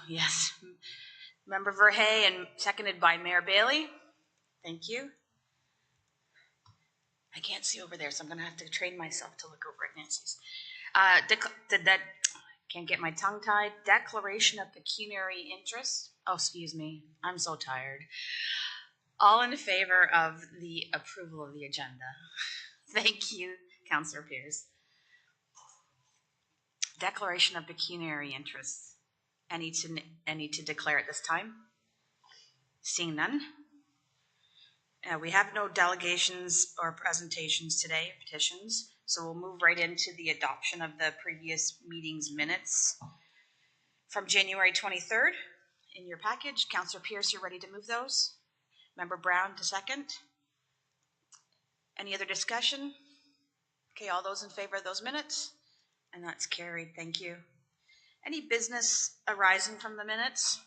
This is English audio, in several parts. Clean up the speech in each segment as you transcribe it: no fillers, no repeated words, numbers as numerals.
Yes. Member Verhey and seconded by Mayor Bailey. Thank you. I can't see over there, so I'm going to have to train myself to look over at Nancy's. Can't get my tongue tied. Declaration of pecuniary interest. Oh, excuse me. I'm so tired. All in favor of the approval of the agenda. Thank you, Councillor Pierce. Declaration of pecuniary interest. Any to declare at this time? Seeing none. We have no delegations or presentations today, petitions, so we'll move right into the adoption of the previous meeting's minutes from January 23rd. In your package, Councillor Pierce, you're ready to move those? Member Brown to second. Any other discussion? Okay, all those in favor of those minutes? And that's carried, thank you. Any business arising from the minutes?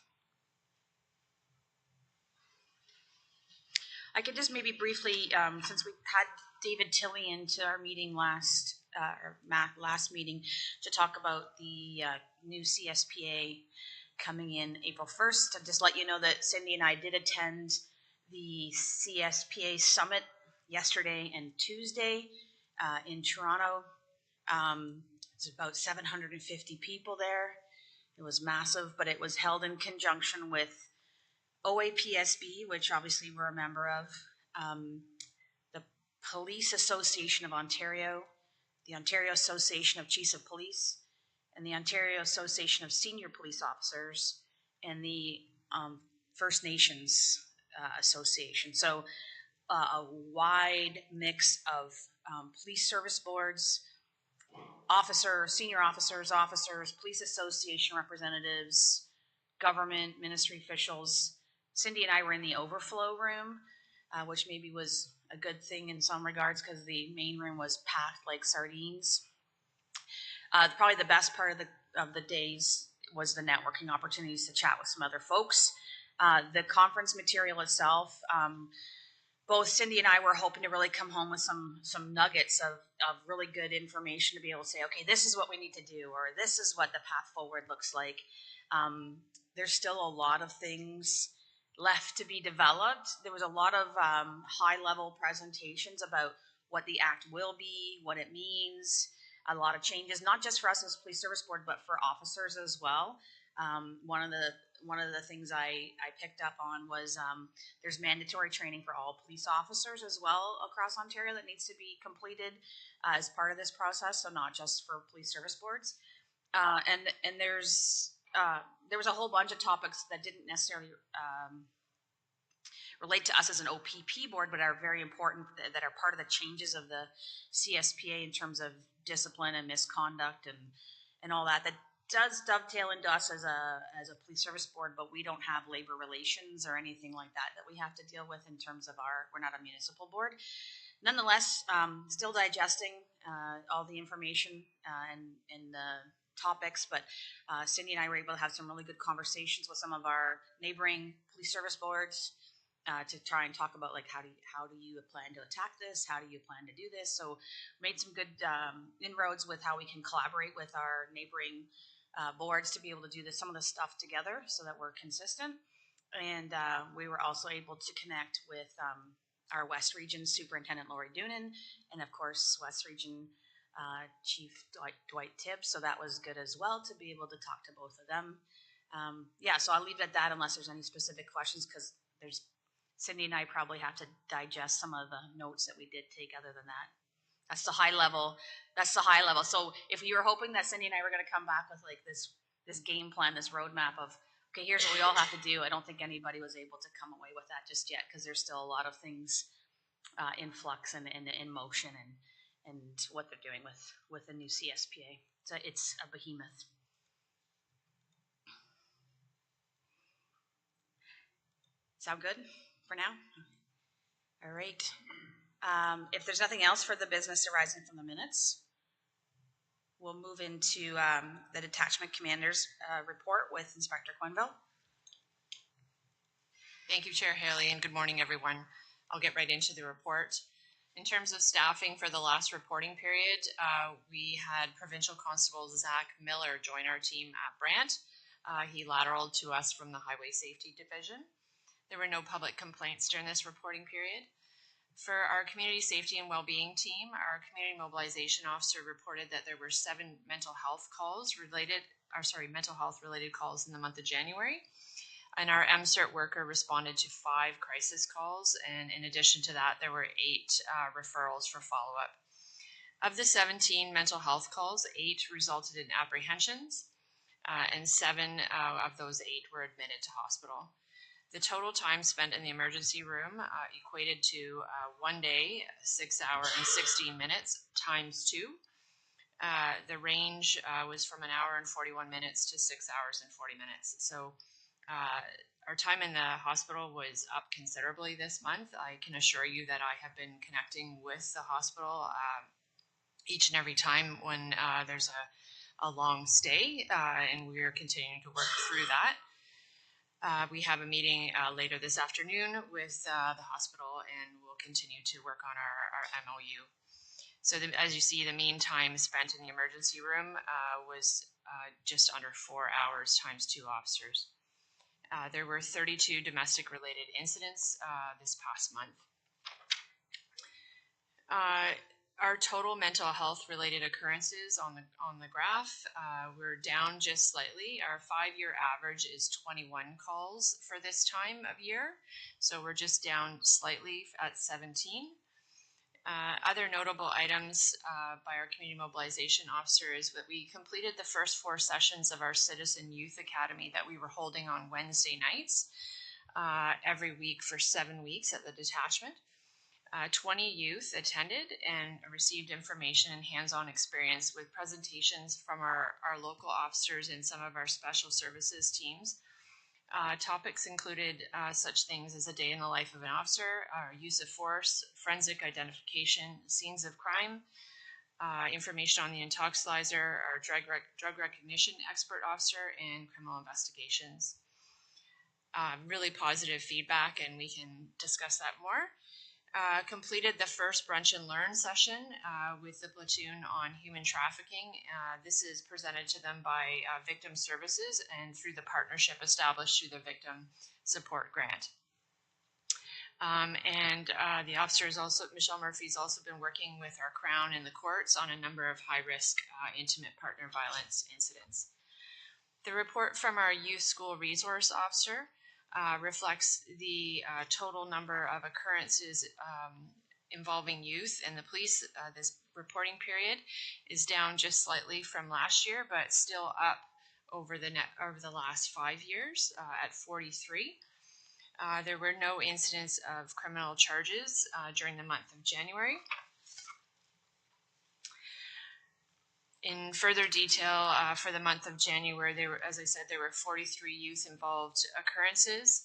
I could just maybe briefly, since we had David Tilley into our meeting last meeting to talk about the new CSPA coming in April 1st, to just let you know that Cindy and I did attend the CSPA summit yesterday and Tuesday in Toronto. It's about 750 people there. It was massive, but it was held in conjunction with OAPSB, which obviously we're a member of, the Police Association of Ontario, the Ontario Association of Chiefs of Police, and the Ontario Association of Senior Police Officers, and the First Nations Association. So a wide mix of police service boards, senior officers, police association representatives, government, ministry officials. Cindy and I were in the overflow room, which maybe was a good thing in some regards because the main room was packed like sardines. Probably the best part of the days was the networking opportunities to chat with some other folks. The conference material itself, both Cindy and I were hoping to really come home with some nuggets of really good information to be able to say, okay, this is what we need to do, or this is what the path forward looks like. There's still a lot of things left to be developed. There was a lot of high-level presentations about what the Act will be, what it means, a lot of changes, not just for us as Police Service Board, but for officers as well. One of the things I picked up on was there's mandatory training for all police officers as well across Ontario that needs to be completed as part of this process, so not just for police service boards. And there was a whole bunch of topics that didn't necessarily relate to us as an OPP board, but are very important, that are part of the changes of the CSPA in terms of discipline and misconduct and all that. That does dovetail into us as a police service board, but we don't have labor relations or anything like that we have to deal with in terms of we're not a municipal board. Nonetheless, still digesting all the information and the topics, but Cindy and I were able to have some really good conversations with some of our neighboring police service boards to try and talk about, like, how do you plan to attack this? How do you plan to do this? So made some good inroads with how we can collaborate with our neighboring boards to be able to do some of this stuff together so that we're consistent. And we were also able to connect with our West Region Superintendent Lori Doonan, and of course West Region Chief Dwight Tibbs. So that was good as well to be able to talk to both of them. Yeah, so I'll leave it at that unless there's any specific questions, because Cindy and I probably have to digest some of the notes that we did take. Other than that, that's the high level. So if you were hoping that Cindy and I were going to come back with like this game plan, this roadmap of, okay, here's what we all have to do, I don't think anybody was able to come away with that just yet, because there's still a lot of things in flux and in motion and what they're doing with the new CSPA. So it's a behemoth. Sound good for now? All right. If there's nothing else for the business arising from the minutes, we'll move into the Detachment Commander's report with Inspector Quenville. Thank you, Chair Haley, and good morning, everyone. I'll get right into the report. In terms of staffing for the last reporting period, we had Provincial Constable Zach Miller join our team at Brant. He lateraled to us from the Highway Safety Division. There were no public complaints during this reporting period. For our Community Safety and Wellbeing team, our Community Mobilization Officer reported that there were 7 mental health related calls in the month of January. And our MCERT worker responded to 5 crisis calls, and in addition to that, there were 8 referrals for follow-up. Of the 17 mental health calls, 8 resulted in apprehensions, and 7 of those 8 were admitted to hospital. The total time spent in the emergency room equated to 1 day, 6 hours and 16 minutes times 2. The range was from 1 hour and 41 minutes to 6 hours and 40 minutes. So our time in the hospital was up considerably this month. I can assure you that I have been connecting with the hospital each and every time when there's a long stay, and we're continuing to work through that. We have a meeting later this afternoon with the hospital, and we'll continue to work on our MOU. So as you see, the mean time spent in the emergency room was just under 4 hours times 2 officers. There were 32 domestic related incidents this past month. Our total mental health related occurrences on the graph, we're down just slightly. Our 5-year average is 21 calls for this time of year, so we're just down slightly at 17. Other notable items by our Community Mobilization Officer is that we completed the first 4 sessions of our Citizen Youth Academy that we were holding on Wednesday nights every week for 7 weeks at the detachment. 20 youth attended and received information and hands-on experience with presentations from our local officers and some of our special services teams. Topics included such things as a day in the life of an officer, use of force, forensic identification, scenes of crime, information on the intoxilizer, our drug recognition expert officer, and criminal investigations. Really positive feedback, and we can discuss that more. Completed the first brunch and learn session with the platoon on human trafficking. This is presented to them by Victim Services and through the partnership established through the Victim Support Grant. The officers also, Michelle Murphy's also been working with our Crown and the courts on a number of high-risk intimate partner violence incidents. The report from our Youth School Resource Officer reflects the total number of occurrences involving youth and the police. This reporting period is down just slightly from last year, but still up over the last 5 years at 43. There were no incidents of criminal charges during the month of January. In further detail, for the month of January, as I said, there were 43 youth-involved occurrences,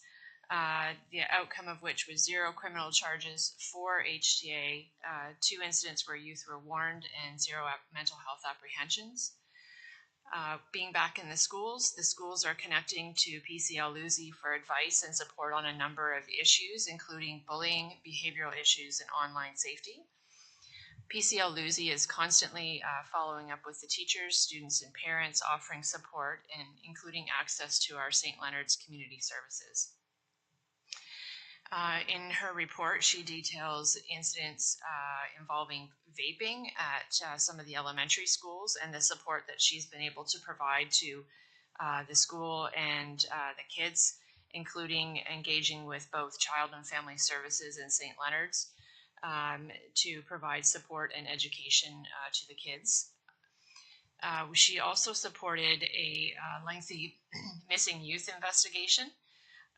the outcome of which was 0 criminal charges, 4 HTA, 2 incidents where youth were warned, and 0 mental health apprehensions. Being back in the schools are connecting to PCL-LUSI for advice and support on a number of issues, including bullying, behavioral issues, and online safety. PCL-LUSI is constantly following up with the teachers, students, and parents, offering support and including access to our St. Leonard's Community Services. In her report, she details incidents involving vaping at some of the elementary schools and the support that she's been able to provide to the school and the kids, including engaging with both Child and Family Services and St. Leonard's. To provide support and education to the kids. She also supported a lengthy missing youth investigation.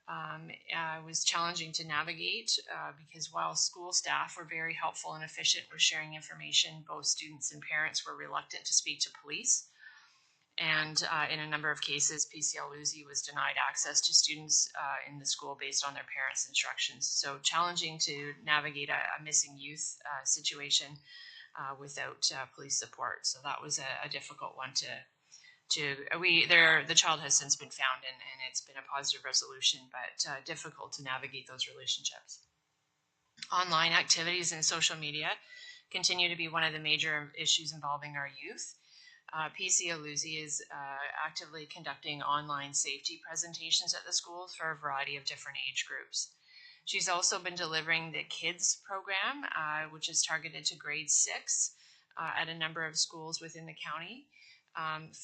It was challenging to navigate because while school staff were very helpful and efficient with sharing information, both students and parents were reluctant to speak to police. And in a number of cases, PCL-LUSI was denied access to students in the school based on their parents' instructions. So challenging to navigate a missing youth situation without police support. So that was a difficult one the child has since been found and it's been a positive resolution, but difficult to navigate those relationships. Online activities and social media continue to be one of the major issues involving our youth. PC Aluzi is actively conducting online safety presentations at the school for a variety of different age groups. She's also been delivering the KIDS program, which is targeted to grade 6 at a number of schools within the county.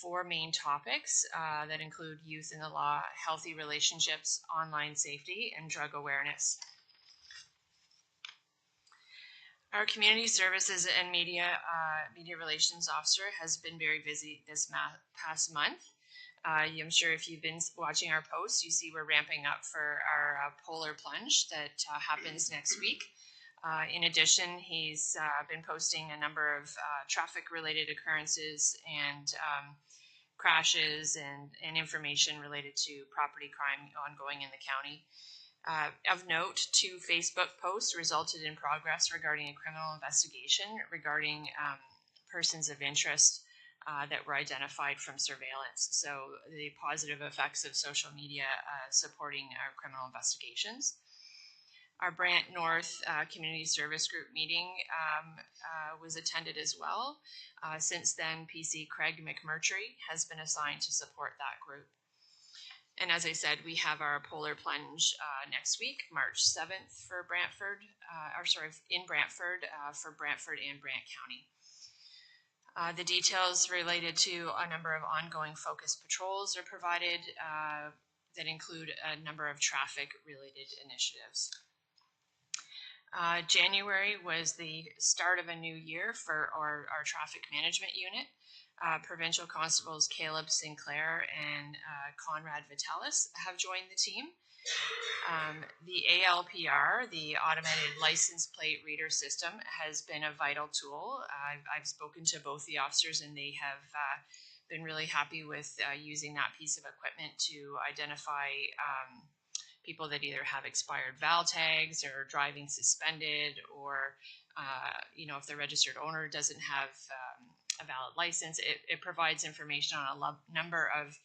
4 main topics that include youth in the law, healthy relationships, online safety, and drug awareness. Our community services and media relations officer has been very busy this past month. I'm sure if you've been watching our posts, you see we're ramping up for our polar plunge that happens next week. In addition, he's been posting a number of traffic-related occurrences and crashes and information related to property crime ongoing in the county. Of note, 2 Facebook posts resulted in progress regarding a criminal investigation regarding persons of interest that were identified from surveillance. So the positive effects of social media supporting our criminal investigations. Our Brant North Community Service Group meeting was attended as well. Since then, PC Craig McMurtry has been assigned to support that group. And as I said, we have our polar plunge next week, March 7th for Brantford, in Brantford for Brantford and Brant County. The details related to a number of ongoing focus patrols are provided that include a number of traffic-related initiatives. January was the start of a new year for our traffic management unit. Provincial Constables Caleb Sinclair and Conrad Vitalis have joined the team. The ALPR, the Automated License Plate Reader System, has been a vital tool. I've spoken to both the officers and they have been really happy with using that piece of equipment to identify people that either have expired val tags or driving suspended, or if the registered owner doesn't have a valid license. It provides information on a number of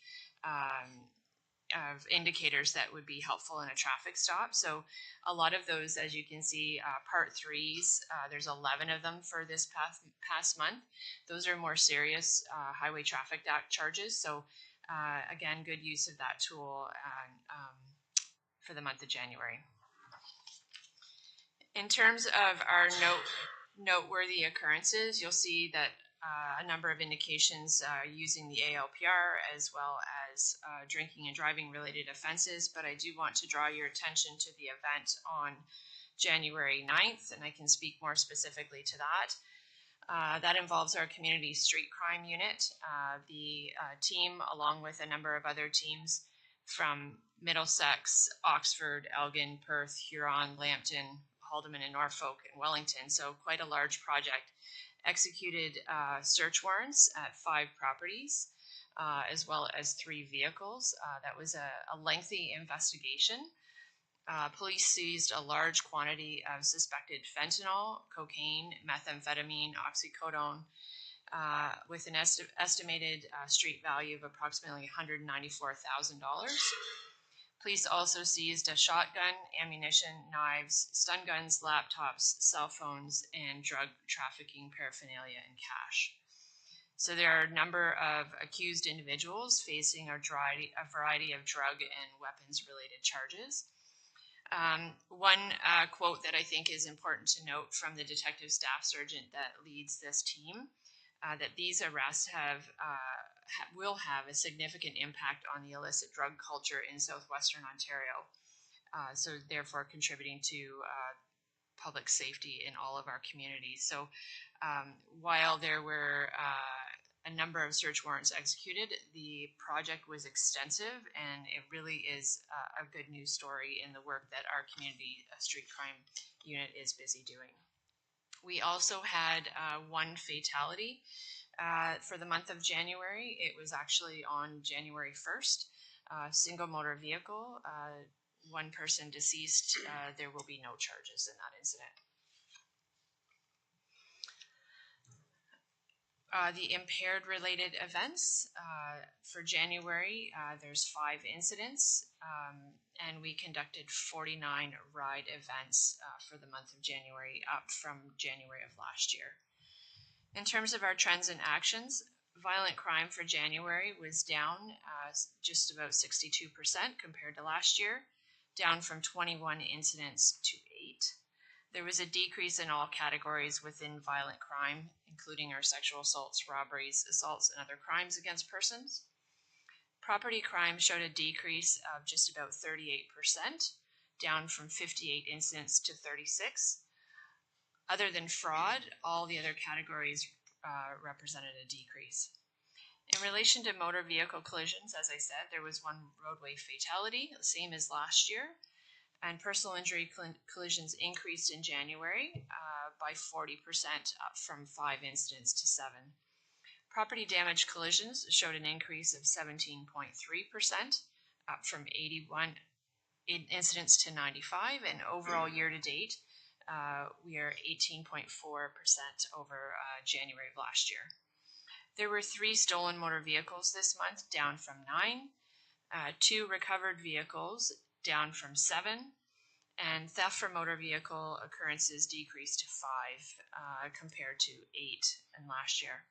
indicators that would be helpful in a traffic stop. So a lot of those, as you can see, part 3s, there's 11 of them for this past month. Those are more serious Highway Traffic Act charges. So again, good use of that tool for the month of January. In terms of our noteworthy occurrences, you'll see that a number of indications using the ALPR as well as drinking and driving related offenses, but I do want to draw your attention to the event on January 9th, and I can speak more specifically to that. That involves our community street crime unit. The team, along with a number of other teams from Middlesex, Oxford, Elgin, Perth, Huron, Lambton, Haldimand, and Norfolk, and Wellington, so quite a large project, executed search warrants at 5 properties, as well as 3 vehicles. That was a lengthy investigation. Police seized a large quantity of suspected fentanyl, cocaine, methamphetamine, oxycodone, with an estimated street value of approximately $194,000. Police also seized a shotgun, ammunition, knives, stun guns, laptops, cell phones, and drug trafficking paraphernalia and cash. So there are a number of accused individuals facing a variety of drug and weapons-related charges. One quote that I think is important to note from the detective staff sergeant that leads this team, that these arrests will have a significant impact on the illicit drug culture in southwestern Ontario, so therefore contributing to public safety in all of our communities. So while there were a number of search warrants executed, the project was extensive, and it really is a good news story in the work that our community street crime unit is busy doing. We also had 1 fatality for the month of January. It was actually on January 1st, single motor vehicle, 1 person deceased. There will be no charges in that incident. The impaired related events for January, there's 5 incidents, and we conducted 49 ride events for the month of January, up from January of last year. In terms of our trends and actions, violent crime for January was down just about 62% compared to last year, down from 21 incidents to 8. There was a decrease in all categories within violent crime, including our sexual assaults, robberies, assaults, and other crimes against persons. Property crime showed a decrease of just about 38%, down from 58 incidents to 36. Other than fraud, all the other categories represented a decrease. In relation to motor vehicle collisions, as I said, there was 1 roadway fatality, the same as last year, and personal injury collisions increased in January by 40%, up from 5 incidents to 7. Property damage collisions showed an increase of 17.3%, up from 81 incidents to 95, and overall year to date, we are 18.4% over January of last year. There were 3 stolen motor vehicles this month, down from 9, 2 recovered vehicles, down from 7, and theft from motor vehicle occurrences decreased to 5 compared to 8 in last year.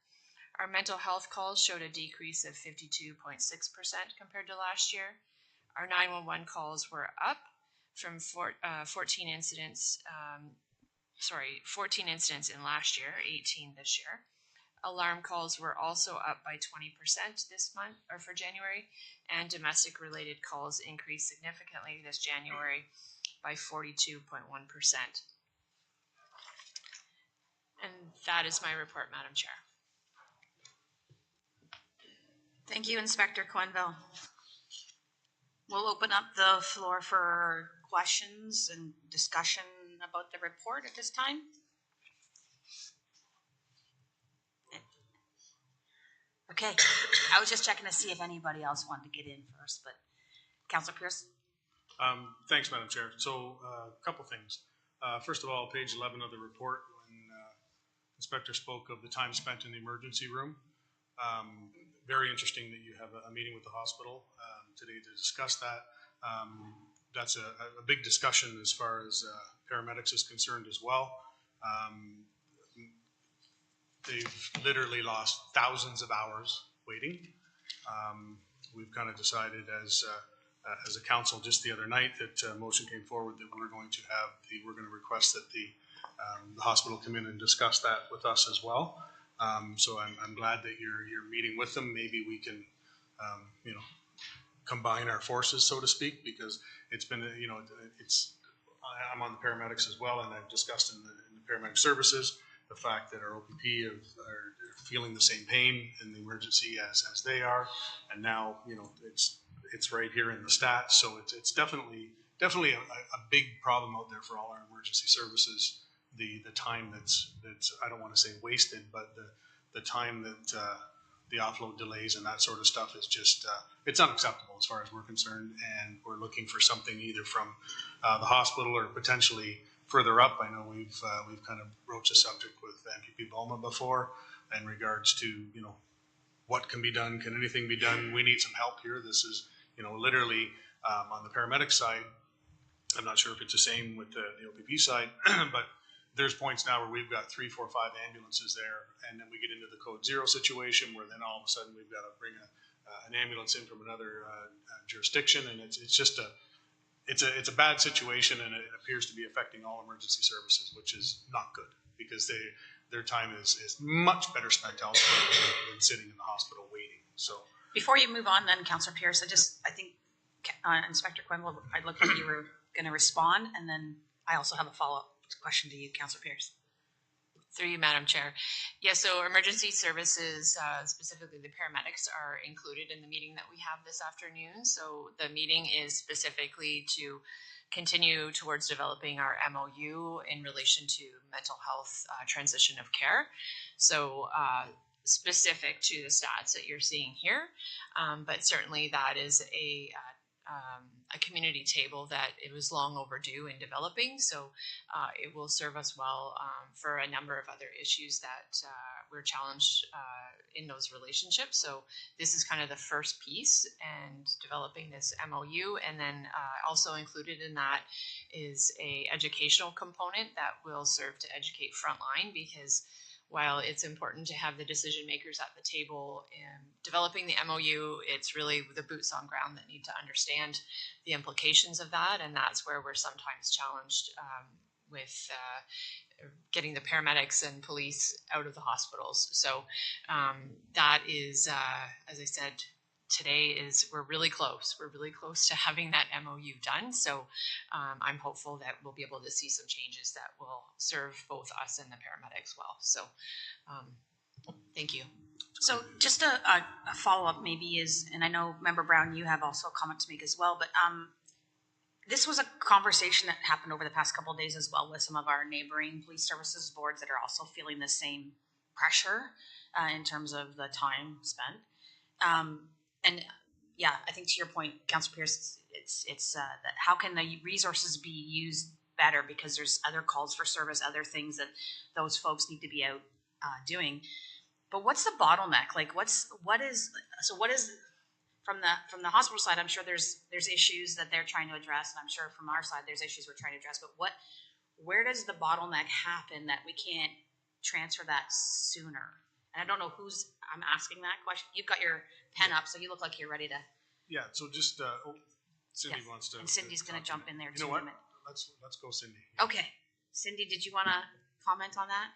Our mental health calls showed a decrease of 52.6% compared to last year. Our 911 calls were up from 14 incidents in last year, 18 this year. Alarm calls were also up by 20% this month, or for January, and domestic related calls increased significantly this January by 42.1%. And that is my report, Madam Chair. Thank you, Inspector Quenneville. We'll open up the floor for questions and discussion about the report at this time. Okay, I was just checking to see if anybody else wanted to get in first, but Councillor Pierce. Thanks, Madam Chair. So a couple things. First of all, page 11 of the report, when Inspector spoke of the time spent in the emergency room. Very interesting that you have a meeting with the hospital today to discuss that. That's a big discussion as far as paramedics is concerned as well. They've literally lost thousands of hours waiting. We've kind of decided as a council just the other night that a motion came forward that we're going to request that the hospital come in and discuss that with us as well. So I'm glad that you're meeting with them. Maybe we can, combine our forces, so to speak, because it's been, I'm on the paramedics as well, and I've discussed in the paramedic services the fact that our OPP are feeling the same pain in the emergency as they are, and now it's right here in the stats. So it's definitely a big problem out there for all our emergency services. The time that's I don't want to say wasted, but the time that the offload delays and that sort of stuff is just it's unacceptable as far as we're concerned, and we're looking for something either from the hospital or potentially further up. I know we've kind of broached the subject with MPP Bulma before in regards to what can be done, can anything be done? We need some help here. This is literally on the paramedic side. I'm not sure if it's the same with the OPP side, but there's points now where we've got 3, 4, 5 ambulances there, and then we get into the code 0 situation where then all of a sudden we've got to bring an ambulance in from another jurisdiction, and it's just it's a bad situation, and it appears to be affecting all emergency services, which is not good because their time is much better spent elsewhere than sitting in the hospital waiting. So before you move on, then Councillor Pierce, I think Inspector Quenneville, I looked like you were going to respond, and then I also have a follow-up question to you, Councillor Pierce. Through you, Madam Chair. Yeah, so emergency services, specifically the paramedics, are included in the meeting that we have this afternoon. So the meeting is specifically to continue towards developing our MOU in relation to mental health transition of care. So specific to the stats that you're seeing here, but certainly that is a community table that it was long overdue in developing, so it will serve us well for a number of other issues that we're challenged in those relationships. So this is kind of the first piece, and developing this MOU, and then also included in that is a educational component that will serve to educate frontline, because while it's important to have the decision makers at the table in developing the MOU, it's really the boots on ground that need to understand the implications of that, and that's where we're sometimes challenged with getting the paramedics and police out of the hospitals. So that is, as I said, today we're really close. We're really close to having that MOU done. So I'm hopeful that we'll be able to see some changes that will serve both us and the paramedics well. So thank you. So just a follow-up maybe is, and I know Member Brown, you have also a comment to make as well, but this was a conversation that happened over the past couple of days as well with some of our neighboring police services boards that are also feeling the same pressure in terms of the time spent. And yeah, I think to your point, Councillor Pierce, it's that how can the resources be used better, because there's other calls for service, other things that those folks need to be out doing. But what's the bottleneck? Like, what is from the hospital side? I'm sure there's issues that they're trying to address, and I'm sure from our side there's issues we're trying to address. But where does the bottleneck happen that we can't transfer that sooner? And I don't know I'm asking that question. You've got your pen up, so you look like you're ready to. Yeah. So just Cindy wants to. And Cindy's going to jump in there too. You know what? Let's go, Cindy. Okay, Cindy, did you want to comment on that?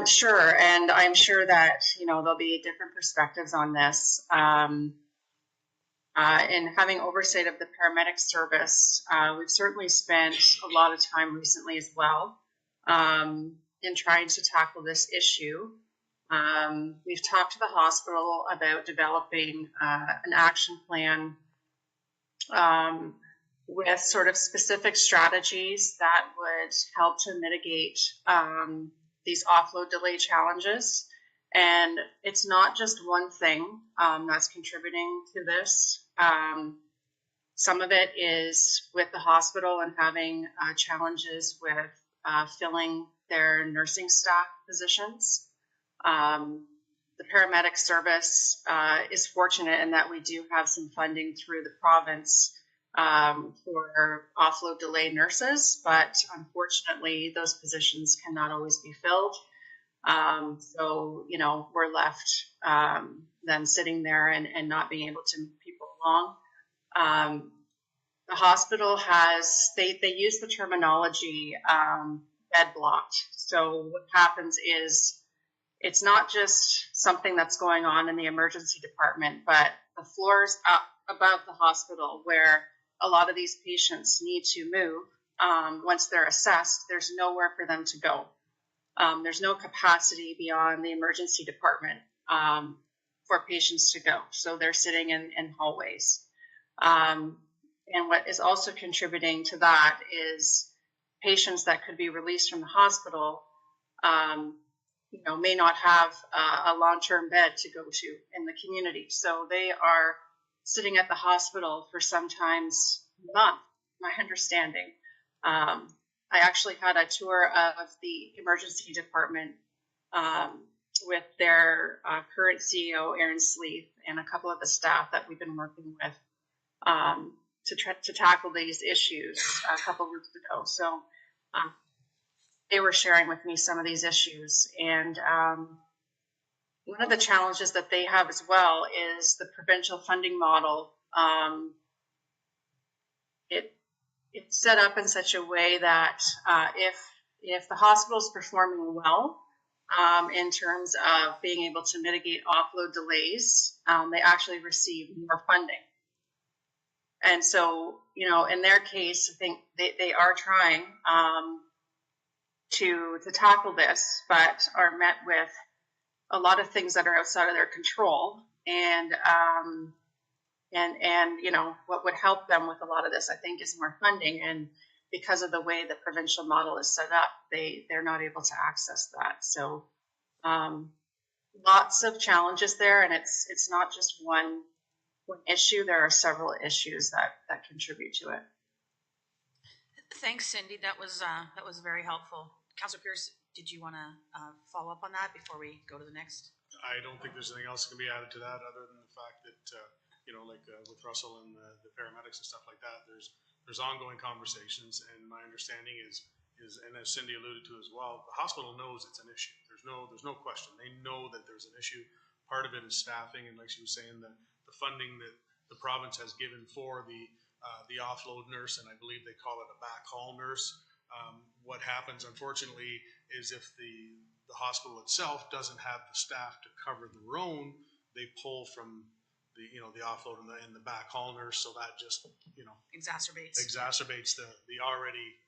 Sure, and I'm sure that there'll be different perspectives on this. In having oversight of the paramedic service, we've certainly spent a lot of time recently as well in trying to tackle this issue. We've talked to the hospital about developing an action plan with sort of specific strategies that would help to mitigate these offload delay challenges. And it's not just one thing that's contributing to this. Some of it is with the hospital and having challenges with filling their nursing staff positions. The paramedic service is fortunate in that we do have some funding through the province for offload delay nurses, but unfortunately those positions cannot always be filled. So, we're left then sitting there and not being able to move people along. The hospital they use the terminology bed blocked. So what happens is it's not just something that's going on in the emergency department, but the floors up above the hospital where a lot of these patients need to move. Once they're assessed, there's nowhere for them to go. There's no capacity beyond the emergency department for patients to go. So they're sitting in hallways. And what is also contributing to that is patients that could be released from the hospital may not have a long-term bed to go to in the community. So they are sitting at the hospital for sometimes a month, my understanding. I actually had a tour of the emergency department with their current CEO, Aaron Sleeth, and a couple of the staff that we've been working with to tackle these issues a couple of weeks ago. So they were sharing with me some of these issues. And one of the challenges that they have as well is the provincial funding model. It's set up in such a way that if the hospital is performing well in terms of being able to mitigate offload delays, they actually receive more funding. And so, in their case, I think they are trying to tackle this, but are met with a lot of things that are outside of their control. And what would help them with a lot of this, I think, is more funding. And because of the way the provincial model is set up, they're not able to access that. So lots of challenges there, and it's not just one issue. There are several issues that contribute to it. Thanks, Cindy. That was very helpful. Councillor Pierce, did you want to follow up on that before we go to the next? I don't think there's anything else that can be added to that other than the fact that, with Russell and the paramedics and stuff like that, there's ongoing conversations, and my understanding is, and as Cindy alluded to as well, the hospital knows it's an issue. There's no question. They know that there's an issue. Part of it is staffing, and like she was saying, the funding that the province has given for the offload nurse, and I believe they call it a backhaul nurse. What happens, unfortunately, is if the hospital itself doesn't have the staff to cover their own, they pull from the offload and the backhaul nurse, so that just exacerbates the already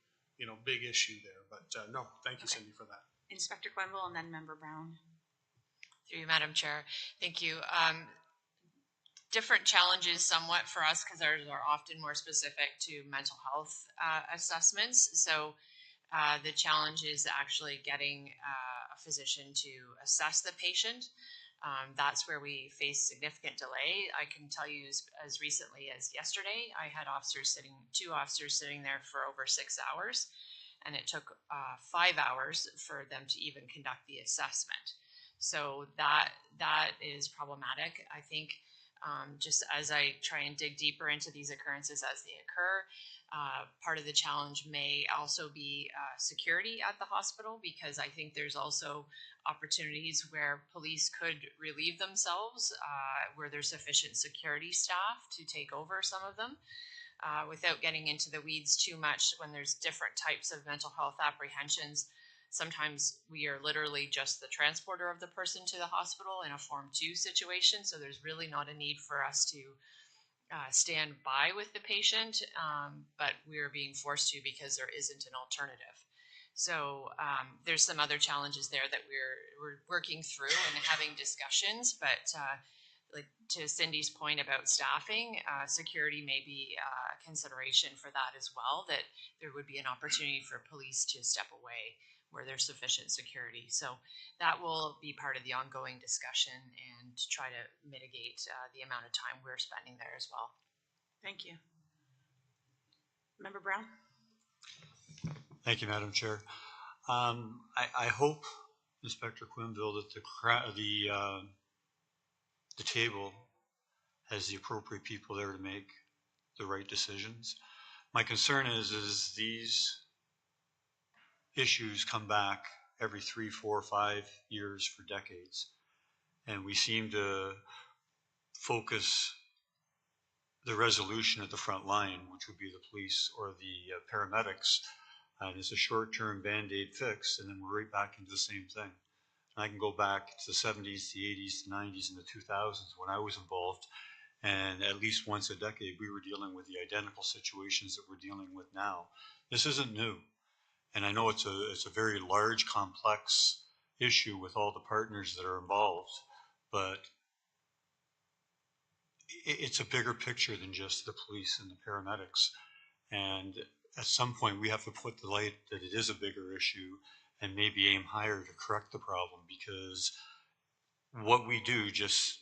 big issue there. But no, thank you, Cindy, for that. Inspector Quenville and then Member Brown. Through you, Madam Chair. Thank you. Different challenges somewhat for us because ours are often more specific to mental health assessments. So the challenge is actually getting a physician to assess the patient. That's where we face significant delay. I can tell you as recently as yesterday, I had two officers sitting there for over 6 hours, and it took 5 hours for them to even conduct the assessment. So that is problematic. I think just as I try and dig deeper into these occurrences as they occur, part of the challenge may also be security at the hospital, because I think there's also opportunities where police could relieve themselves, where there's sufficient security staff to take over some of them. Without getting into the weeds too much, when there's different types of mental health apprehensions, sometimes we are literally just the transporter of the person to the hospital in a Form 2 situation, so there's really not a need for us to stand by with the patient, but we're being forced to because there isn't an alternative. So there's some other challenges there that we're working through and having discussions, but like to Cindy's point about staffing, security may be a consideration for that as well, that there would be an opportunity for police to step away where there's sufficient security. So that will be part of the ongoing discussion and try to mitigate the amount of time we're spending there as well. Thank you. Member Brown? Thank you, Madam Chair. I hope, Inspector Quenville, that the table has the appropriate people there to make the right decisions. My concern is these issues come back every 3, 4, 5 years for decades, and we seem to focus the resolution at the front line, which would be the police or the paramedics, and it's a short-term band-aid fix, and then we're right back into the same thing. And I can go back to the 70s, the 80s, the 90s, and the 2000s when I was involved, and at least once a decade we were dealing with the identical situations that we're dealing with now. This isn't new, and I know it's a very large, complex issue with all the partners that are involved, but it's a bigger picture than just the police and the paramedics. And at some point we have to put the light that it is a bigger issue and maybe aim higher to correct the problem, because what we do just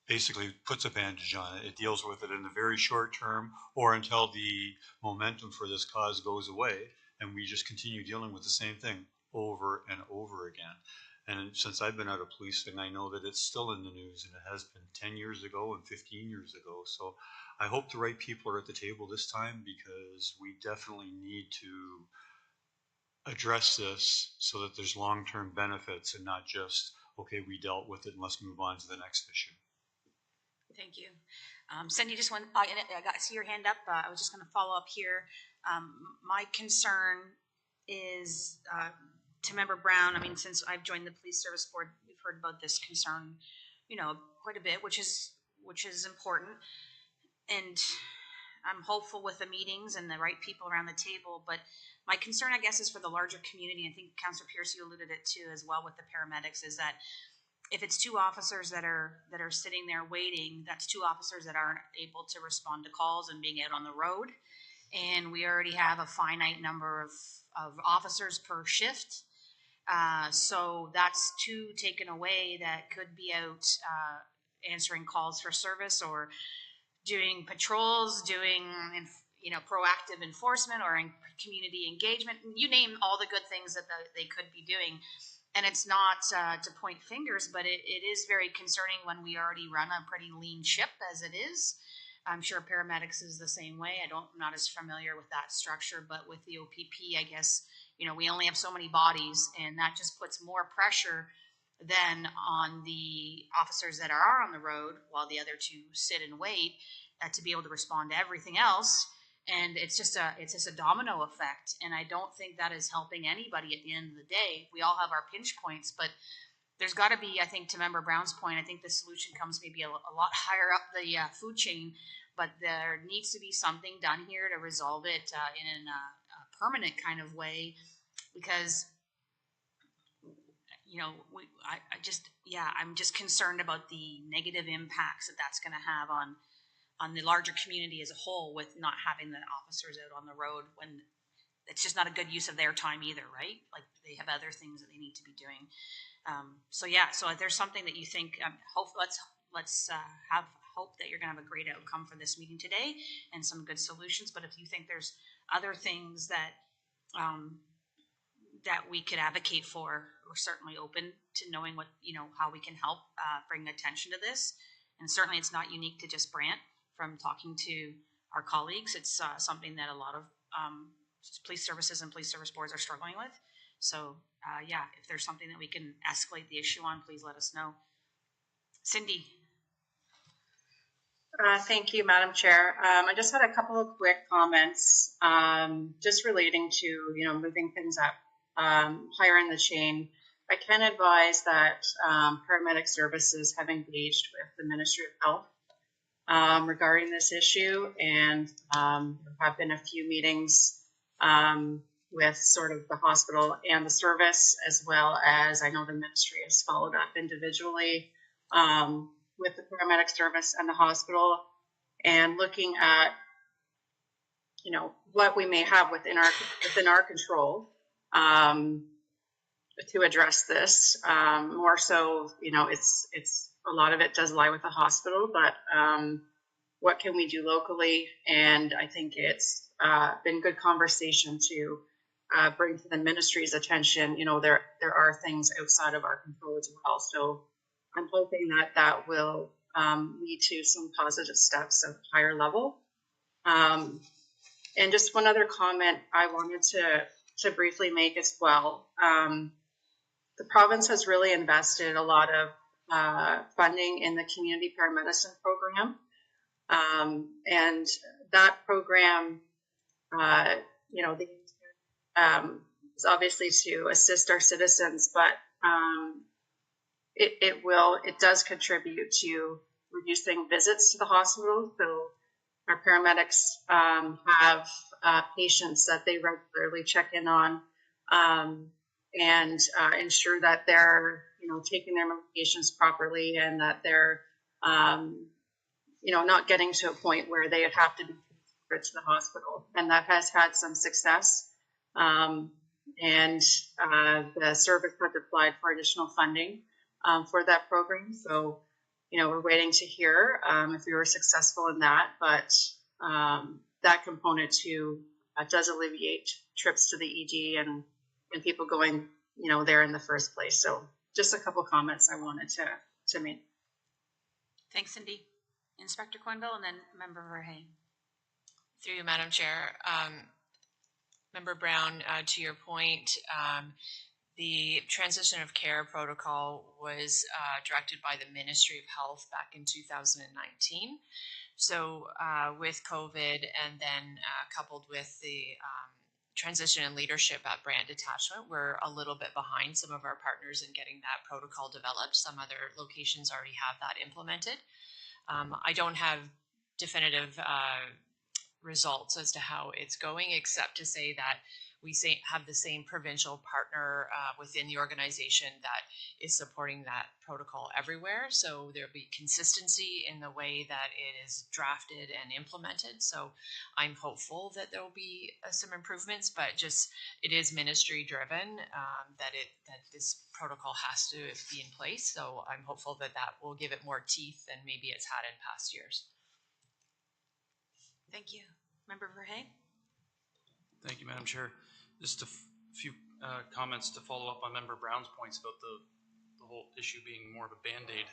basically puts a bandage on it. It deals with it in the very short term or until the momentum for this cause goes away, and we just continue dealing with the same thing over and over again. And since I've been out of policing, I know that it's still in the news, and it has been 10 years ago and 15 years ago. So I hope the right people are at the table this time, because we definitely need to address this so that there's long-term benefits and not just, okay, we dealt with it and let's move on to the next issue. Thank you. Cindy, just one, I see your hand up. I was just going to follow up here. My concern is to Member Brown. I mean, since I've joined the Police Service Board, we've heard about this concern, quite a bit, which is important. And I'm hopeful with the meetings and the right people around the table. But my concern, I guess, is for the larger community. I think Councillor Pierce, you alluded it to as well with the paramedics, is that if it's 2 officers that are sitting there waiting, that's 2 officers that aren't able to respond to calls and being out on the road. And we already have a finite number of officers per shift. So that's 2 taken away that could be out answering calls for service or doing patrols, doing proactive enforcement or in community engagement. You name all the good things that they could be doing. And it's not to point fingers, but it is very concerning when we already run a pretty lean ship as it is. I'm sure paramedics is the same way. I'm not as familiar with that structure, but with the OPP, I guess, we only have so many bodies, and that just puts more pressure then on the officers that are on the road while the other two sit and wait to be able to respond to everything else. And it's just a domino effect. And I don't think that is helping anybody at the end of the day. We all have our pinch points, but there's got to be, I think, to Member Brown's point, I think the solution comes maybe a lot higher up the food chain, but there needs to be something done here to resolve it in a permanent kind of way, because I'm just concerned about the negative impacts that's going to have on the larger community as a whole, with not having the officers out on the road when it's just not a good use of their time either, right? Like, they have other things that they need to be doing. So if there's something that you think, let's have hope that you're going to have a great outcome for this meeting today and some good solutions. But if you think there's other things that that we could advocate for, we're certainly open to knowing how we can help bring attention to this. And certainly it's not unique to just Brant. From talking to our colleagues, it's something that a lot of police services and police service boards are struggling with. So if there's something that we can escalate the issue on, please let us know. Cindy. Thank you, Madam Chair. I just had a couple of quick comments just relating to, moving things up higher in the chain. I can advise that paramedic services have engaged with the Ministry of Health regarding this issue, and there have been a few meetings with sort of the hospital and the service, as well as I know the ministry has followed up individually with the paramedic service and the hospital, and looking at what we may have within our control to address this. More so, it's a lot of it does lie with the hospital, but what can we do locally? And I think it's been good conversation to bring to the ministry's attention. There are things outside of our control as well. So I'm hoping that will lead to some positive steps at a higher level. And just one other comment I wanted to briefly make as well. The province has really invested a lot of funding in the community paramedicine program. And that program, is obviously to assist our citizens, but it does contribute to reducing visits to the hospital. So our paramedics have patients that they regularly check in on and ensure that they're taking their medications properly, and that they're not getting to a point where they would have to be transferred to the hospital. And that has had some success. And the service has applied for additional funding for that program. So, we're waiting to hear if we were successful in that. But that component too does alleviate trips to the ED and people going, there in the first place. So just a couple comments I wanted to make. Thanks, Cindy. Inspector Quenville, and then Member Verhey. Through you, Madam Chair. Member Brown, to your point, the transition of care protocol was directed by the Ministry of Health back in 2019. So with COVID, and then coupled with the transition in leadership at Brant Detachment, we're a little bit behind some of our partners in getting that protocol developed. Some other locations already have that implemented. I don't have definitive results as to how it's going, except to say that we have the same provincial partner within the organization that is supporting that protocol everywhere. So there'll be consistency in the way that it is drafted and implemented. So I'm hopeful that there'll be some improvements, but just it is ministry driven that this protocol has to be in place. So I'm hopeful that will give it more teeth than maybe it's had in past years. Thank you. Member Verhey? Thank you, Madam Chair. Just a few comments to follow up on Member Brown's points about the whole issue being more of a Band-Aid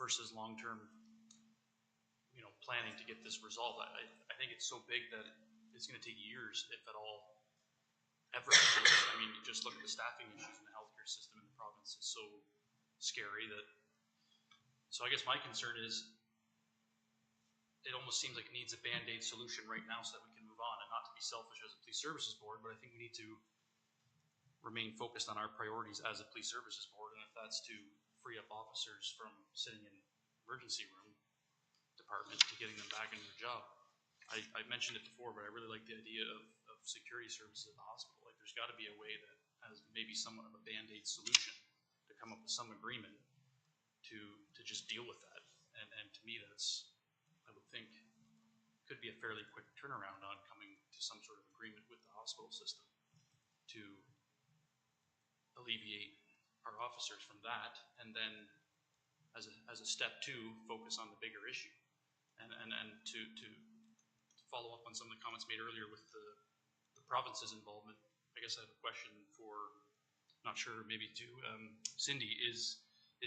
versus long-term, planning to get this resolved. I think it's so big that it's going to take years, if at all, ever. I mean, just look at the staffing issues in the healthcare system in the province. It's so scary that. So I guess my concern is, it almost seems like it needs a Band-Aid solution right now so that we can move on, and not to be selfish as a police services board, but I think we need to remain focused on our priorities as a police services board, and if that's to free up officers from sitting in emergency room department to getting them back into their job. I mentioned it before, but I really like the idea of security services at the hospital. Like, there's got to be a way that has maybe somewhat of a Band-Aid solution to come up with some agreement to just deal with that, and to me that's, I would think, could be a fairly quick turnaround on coming to some sort of agreement with the hospital system to alleviate our officers from that, and then as a step two, focus on the bigger issue, and to follow up on some of the comments made earlier with the province's involvement. I guess I have a question for, not sure, maybe to Cindy. Is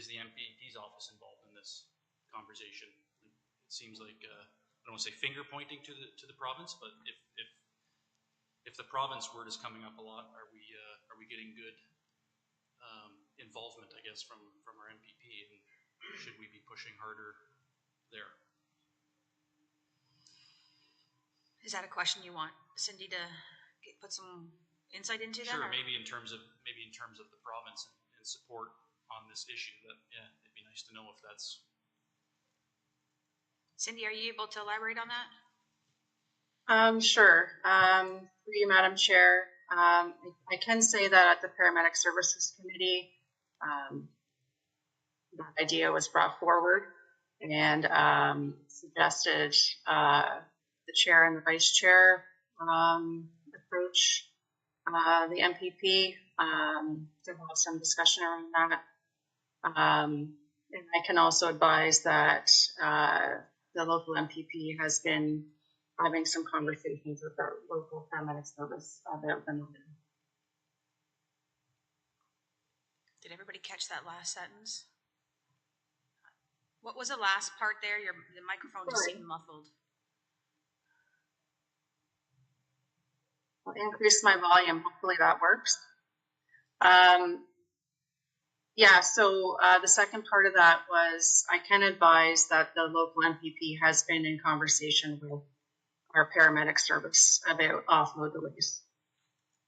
the MPP's office involved in this conversation? It seems like I don't want to say finger pointing to the province, but if the province word is coming up a lot, are we getting good involvement, I guess, from our MPP, and should we be pushing harder there? Is that a question you want Cindy to put some insight into? Sure, then, maybe in terms of the province and support on this issue. That, yeah, it'd be nice to know if that's. Cindy, are you able to elaborate on that? Sure. Through you, Madam Chair, I can say that at the Paramedic Services Committee, that idea was brought forward and suggested the chair and the vice chair approach the MPP to have some discussion around that. And I can also advise that the local MPP has been having some conversations with our local paramedic service about them. Did everybody catch that last sentence? What was the last part there? The microphone just seemed muffled. I'll increase my volume. Hopefully that works. Yeah, so the second part of that was, I can advise that the local MPP has been in conversation with our paramedic service about offload delays.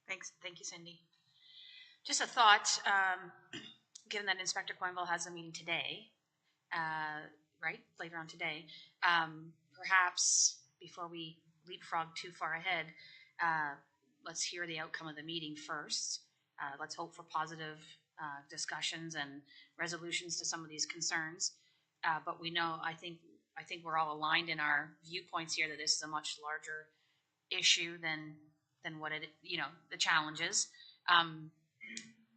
Thanks. Thank you, Cindy. Just a thought, given that Inspector Quenville has a meeting today, right, later on today, perhaps before we leapfrog too far ahead, let's hear the outcome of the meeting first. Let's hope for positive discussions and resolutions to some of these concerns. But we know, I think we're all aligned in our viewpoints here that this is a much larger issue than what it, the challenges.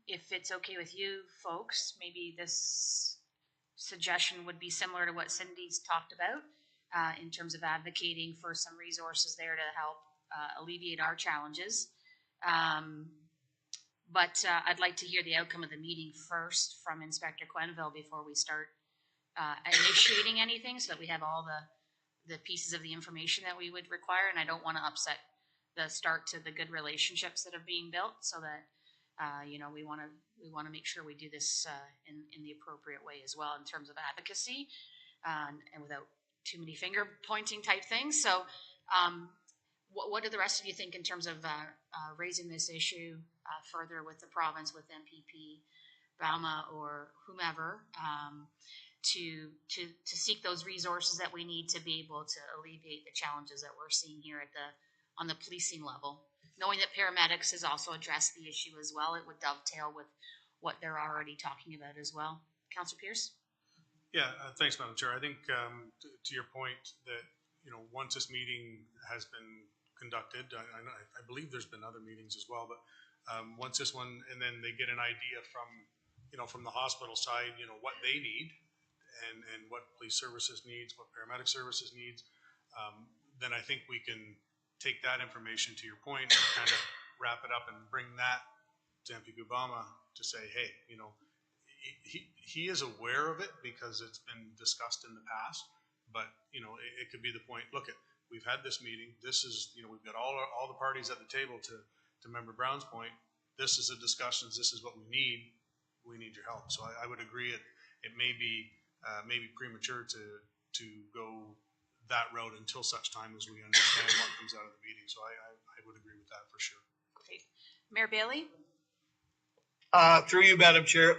If it's okay with you folks, maybe this suggestion would be similar to what Cindy's talked about in terms of advocating for some resources there to help alleviate our challenges. But I'd like to hear the outcome of the meeting first from Inspector Quenville before we start initiating anything, so that we have all the pieces of the information that we would require. And I don't want to upset the start to the good relationships that are being built, so that we want to make sure we do this in the appropriate way as well in terms of advocacy, and without too many finger pointing type things. So what do the rest of you think in terms of raising this issue further with the province, with MPP, Bauma, or whomever, to seek those resources that we need to be able to alleviate the challenges that we're seeing here on the policing level? Knowing that paramedics has also addressed the issue as well, it would dovetail with what they're already talking about as well. Councillor Pierce? Yeah, thanks, Madam Chair. I think to your point that, once this meeting has been conducted, I believe there's been other meetings as well, but once this one, and then they get an idea from the hospital side, what they need and what police services needs, what paramedic services needs, then I think we can take that information, to your point, and kind of wrap it up and bring that to MP Obama to say, hey, you know, he is aware of it because it's been discussed in the past, but, you know, it could be the point, look, we've had this meeting, this is, you know, we've got all the parties at the table to Member Brown's point, this is the discussions, this is what we need your help. So I would agree it may be premature to go that route until such time as we understand what comes out of the meeting. So I would agree with that for sure. Great. Mayor Bailey? Through you, Madam Chair,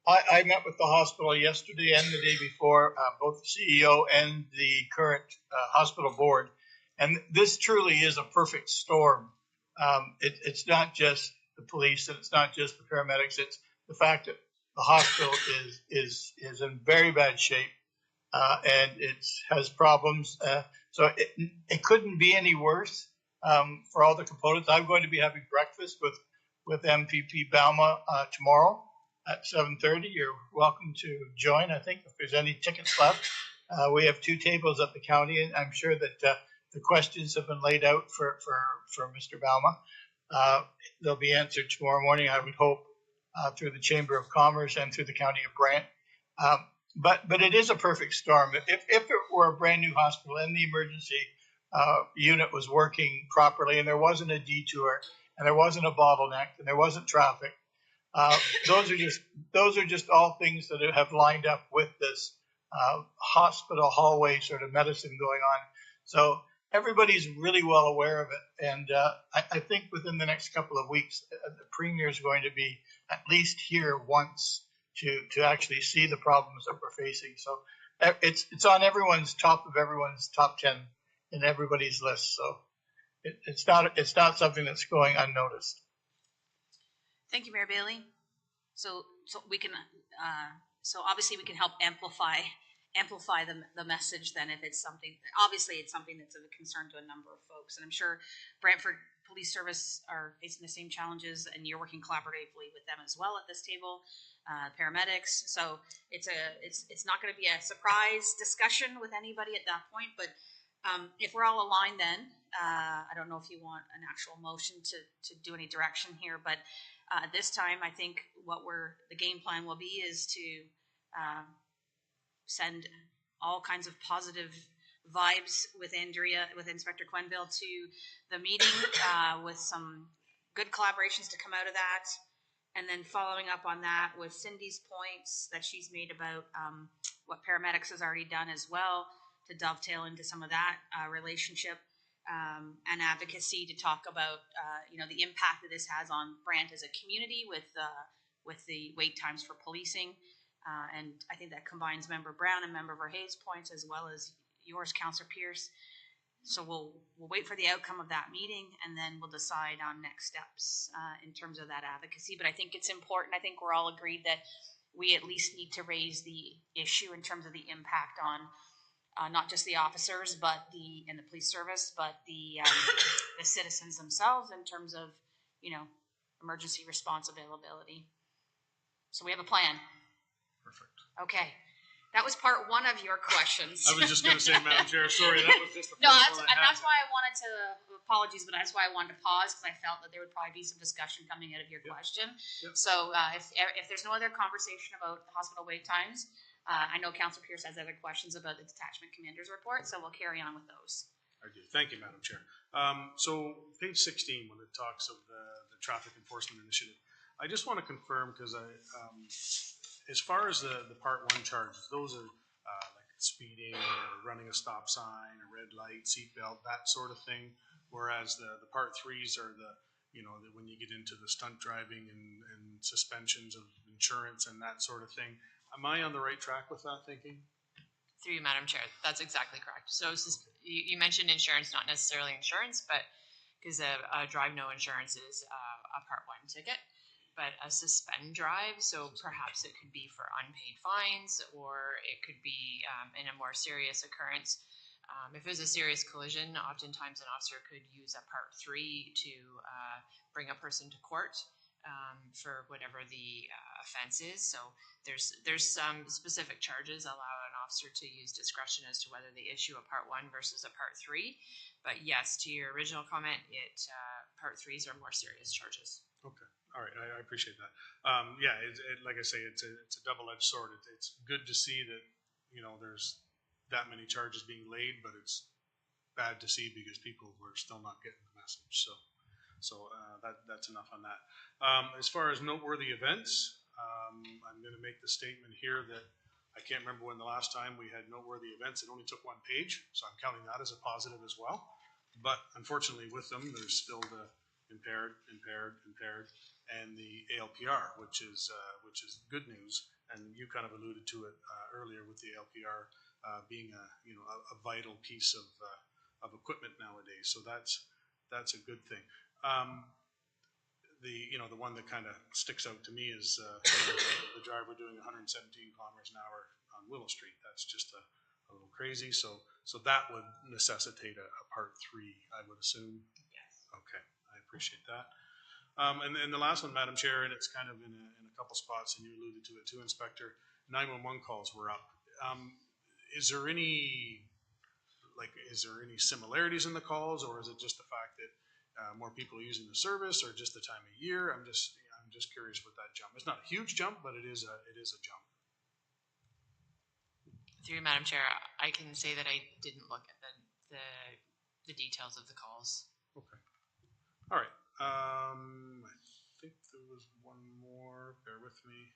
I met with the hospital yesterday and the day before, both the CEO and the current hospital board, and this truly is a perfect storm. It's not just the police and it's not just the paramedics. It's the fact that the hospital is in very bad shape, and it has problems. So it couldn't be any worse for all the components. I'm going to be having breakfast with MPP Bauma tomorrow at 7:30. You're welcome to join. I think if there's any tickets left, we have 2 tables at the county, and I'm sure that the questions have been laid out for Mr. Bauma. They'll be answered tomorrow morning, I would hope, through the Chamber of Commerce and through the County of Brant. But it is a perfect storm. If it were a brand new hospital and the emergency unit was working properly and there wasn't a detour and there wasn't a bottleneck and there wasn't traffic, those are just all things that have lined up with this hospital hallway sort of medicine going on. So everybody's really well aware of it, and I think within the next couple of weeks, the Premier is going to be at least here once to actually see the problems that we're facing. So it's on everyone's top of everyone's top 10 in everybody's list. So it's not something that's going unnoticed. Thank you, Mayor Bailey. So we can, so obviously we can help amplify the message then if it's something, obviously it's something that's of a concern to a number of folks. And I'm sure Brantford Police Service are facing the same challenges, and you're working collaboratively with them as well at this table, paramedics. So it's not going to be a surprise discussion with anybody at that point, but if we're all aligned then, I don't know if you want an actual motion to do any direction here, but at this time, I think the game plan will be is to send all kinds of positive vibes with Inspector Quenneville to the meeting with some good collaborations to come out of that. And then following up on that with Cindy's points that she's made about what paramedics has already done as well, to dovetail into some of that relationship and advocacy to talk about the impact that this has on Brant as a community with the wait times for policing. And I think that combines Member Brown and Member Verhey's points as well as yours, Councillor Pierce. So we'll wait for the outcome of that meeting, and then we'll decide on next steps in terms of that advocacy. But I think it's important. I think we're all agreed that we at least need to raise the issue in terms of the impact on not just the officers, and the police service, but the citizens themselves in terms of emergency response availability. So we have a plan. Perfect. Okay. That was part one of your questions. I was just going to say, Madam Chair, sorry, that was just the No, first one I had. that's why I wanted to, apologies, but that's why I wanted to pause, because I felt that there would probably be some discussion coming out of your question. Yep. So if there's no other conversation about the hospital wait times, I know Councillor Pierce has other questions about the detachment commander's report, so we'll carry on with those. I do. Thank you, Madam Chair. So page 16, when it talks of the traffic enforcement initiative, I just want to confirm, because as far as the part 1 charges, those are like speeding or running a stop sign, a red light, seatbelt, that sort of thing. Whereas the part 3s are when you get into the stunt driving and suspensions of insurance and that sort of thing. Am I on the right track with that thinking? Through you, Madam Chair, that's exactly correct. So you mentioned insurance, not necessarily insurance, but because a drive no insurance is a part 1 ticket. But a suspend drive, so perhaps it could be for unpaid fines, or it could be in a more serious occurrence. If it was a serious collision, oftentimes an officer could use a part 3 to bring a person to court for whatever the offense is. So there's some specific charges allow an officer to use discretion as to whether they issue a Part 1 versus a Part 3. But yes, to your original comment, Part 3s are more serious charges. Okay. All right. I appreciate that. Yeah, like I say, it's a double-edged sword. It's good to see that, there's that many charges being laid, but it's bad to see because people were still not getting the message. So that's enough on that. As far as noteworthy events, I'm going to make the statement here that I can't remember when the last time we had noteworthy events. It only took one page, so I'm counting that as a positive as well. But unfortunately, with them, there's still the impaired, and the ALPR, which is good news. And you kind of alluded to it earlier with the ALPR being a vital piece of equipment nowadays. So that's a good thing. The one that kind of sticks out to me is the driver doing 117 kilometers an hour on Willow Street. That's just a little crazy. So that would necessitate a Part 3, I would assume. Yes. Okay, I appreciate that. And the last one, Madam Chair, and it's kind of in a couple spots, and you alluded to it too, Inspector. 911 calls were up. Is there any similarities in the calls, or is it just the fact that more people are using the service, or just the time of year? I'm just curious with that jump. It's not a huge jump, but it is a jump. Through you, Madam Chair, I can say that I didn't look at the details of the calls. Okay. All right. I think there was one more. Bear with me.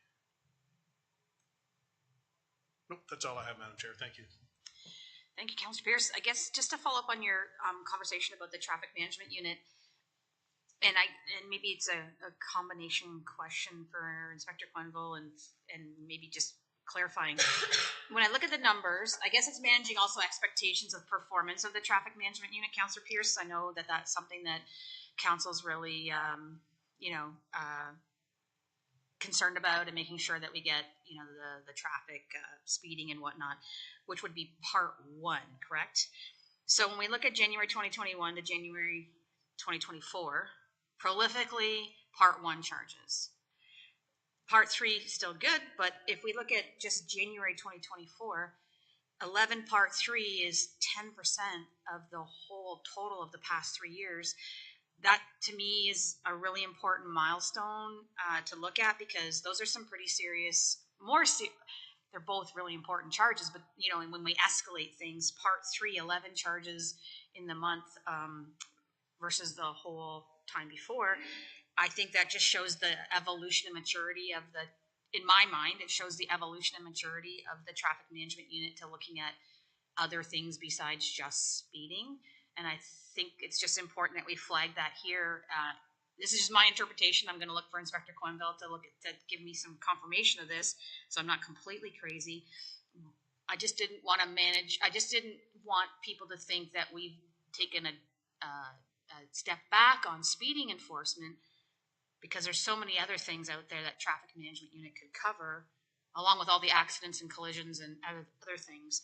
Nope, that's all I have, Madam Chair. Thank you. Thank you, Councillor Pierce. I guess just to follow up on your conversation about the traffic management unit, and maybe it's a combination question for Inspector Quenneville and maybe just clarifying. When I look at the numbers, I guess it's managing also expectations of performance of the traffic management unit, Councillor Pierce. I know that that's something that Council's really, concerned about, and making sure that we get, the traffic speeding and whatnot, which would be Part 1, correct? So when we look at January 2021 to January 2024, prolifically Part 1 charges. Part 3 still good, but if we look at just January 2024, 11 Part 3 is 10% of the whole total of the past 3 years. That to me is a really important milestone to look at, because those are some pretty serious, they're both really important charges, but and when we escalate things, Part 3, 11 charges in the month versus the whole time before, I think that just shows the evolution and maturity of in my mind, it shows the evolution and maturity of the traffic management unit to looking at other things besides just speeding. And I think it's just important that we flag that here. This is just my interpretation. I'm going to look for Inspector Quenneville to give me some confirmation of this, so I'm not completely crazy. I just didn't want people to think that we've taken a step back on speeding enforcement, because there's so many other things out there that traffic management unit could cover, along with all the accidents and collisions and other things.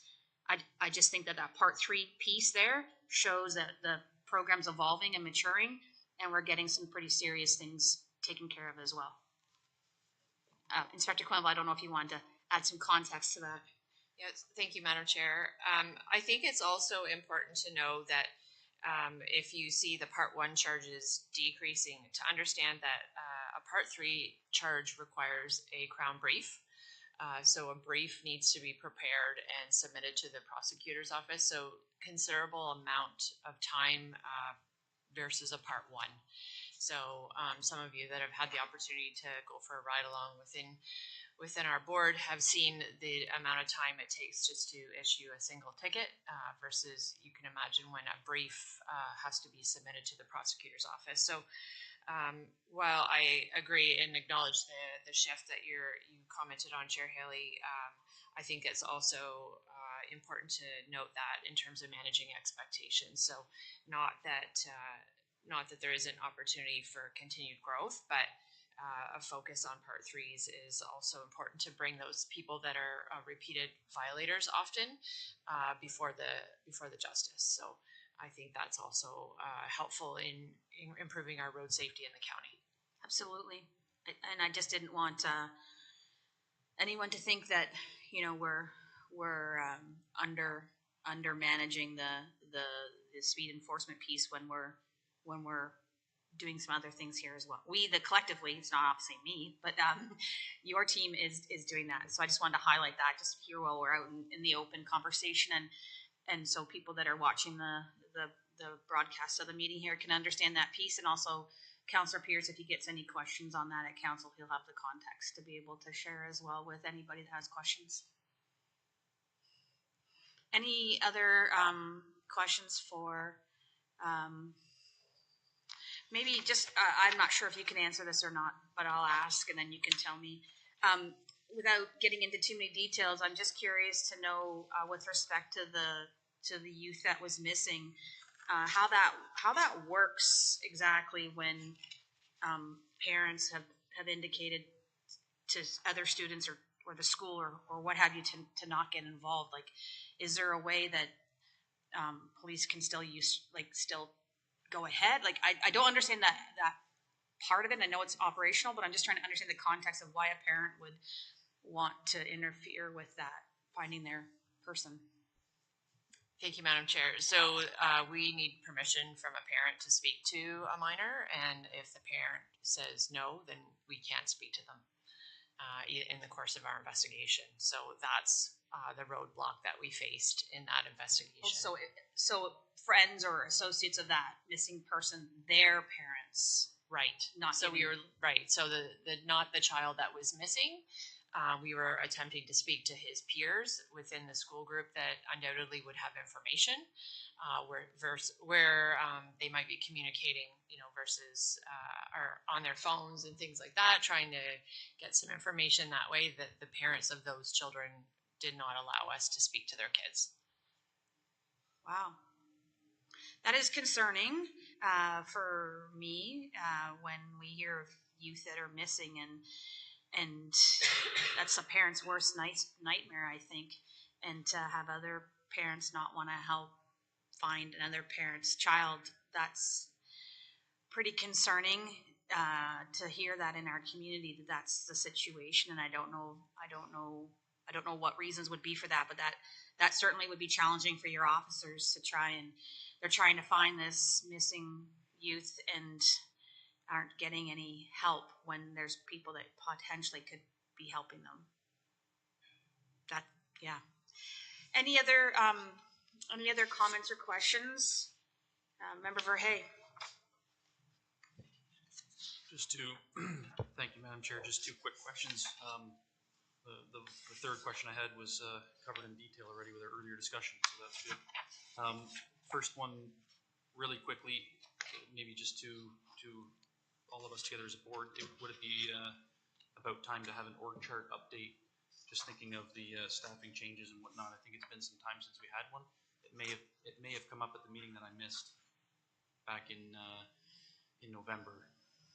I just think that Part 3 piece there shows that the program's evolving and maturing, and we're getting some pretty serious things taken care of as well. Inspector Quenneville, I don't know if you wanted to add some context to that. Yes, thank you, Madam Chair. I think it's also important to know that if you see the Part 1 charges decreasing, to understand that a Part 3 charge requires a Crown brief. So a brief needs to be prepared and submitted to the prosecutor's office. So considerable amount of time versus a Part 1. So some of you that have had the opportunity to go for a ride along within our board have seen the amount of time it takes just to issue a single ticket versus you can imagine when a brief has to be submitted to the prosecutor's office. So while I agree and acknowledge the shift that you commented on, Chair Haley, I think it's also important to note that in terms of managing expectations. So not that there isn't opportunity for continued growth, but a focus on Part 3s is also important to bring those people that are repeated violators often before the justice. So I think that's also helpful in improving our road safety in the county. Absolutely. And I just didn't want anyone to think that, you know, we're under managing the speed enforcement piece when we're doing some other things here as well. We, the collectively, it's not obviously me, but your team is doing that. So I just wanted to highlight that just here while we're out in the open conversation, and so people that are watching the broadcast of the meeting here can understand that piece. And also Councillor Pierce, if he gets any questions on that at council, he'll have the context to be able to share as well with anybody that has questions. Any other questions for maybe just, I'm not sure if you can answer this or not, but I'll ask and then you can tell me. Without getting into too many details, I'm just curious to know with respect to the youth that was missing, how that works exactly when parents have indicated to other students or the school or what have you to not get involved. Like, is there a way that police can still still go ahead? Like, I don't understand that part of it. I know it's operational, but I'm just trying to understand the context of why a parent would want to interfere with that, finding their person. Thank you, Madam Chair. So we need permission from a parent to speak to a minor, and if the parent says no, then we can't speak to them in the course of our investigation. So that's the roadblock that we faced in that investigation. So friends or associates of that missing person, their parents, right? Not so we were right. So the not the child that was missing. We were attempting to speak to his peers within the school group that undoubtedly would have information where they might be communicating, versus or on their phones and things like that, trying to get some information that way. That the parents of those children did not allow us to speak to their kids. Wow. That is concerning for me when we hear of youth that are missing, and that's a parent's worst nightmare, I think. And to have other parents not want to help find another parent's child, that's pretty concerning to hear that in our community, that's the situation. And I don't know what reasons would be for that, but that certainly would be challenging for your officers to they're trying to find this missing youth and aren't getting any help when there's people that potentially could be helping them. Any other comments or questions? Member Verhey. Thank you, Madam Chair. Just two quick questions. The third question I had was covered in detail already with our earlier discussion, so that's good. First one, really quickly, maybe just to all of us together as a board, would it be about time to have an org chart update? Just thinking of the staffing changes and whatnot. I think it's been some time since we had one. It may have come up at the meeting that I missed back in November.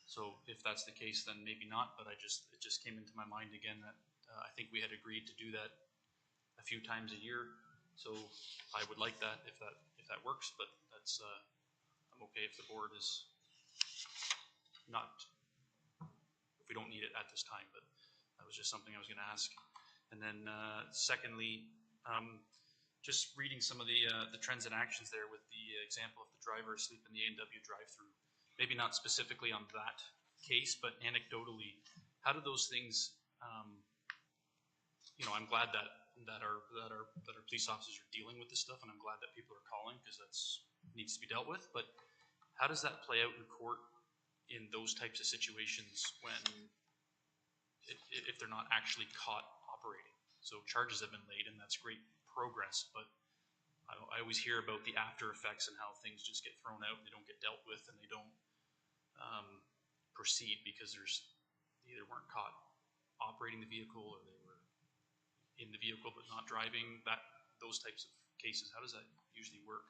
So if that's the case, then maybe not. But it just came into my mind again that I think we had agreed to do that a few times a year. So I would like that if that works. But that's I'm okay if the board is not, if we don't need it at this time. But that was just something I was going to ask. And then secondly, just reading some of the trends and actions there with the example of the driver asleep in the A&W drive-through. Maybe not specifically on that case, but anecdotally, how do those things? I'm glad that our police officers are dealing with this stuff, and I'm glad that people are calling because that's needs to be dealt with. But how does that play out in court in those types of situations when if they're not actually caught operating? So charges have been laid, and that's great progress, but I always hear about the after effects and how things just get thrown out and they don't get dealt with and they don't proceed because they either weren't caught operating the vehicle or they were in the vehicle but not driving. Those types of cases, how does that usually work?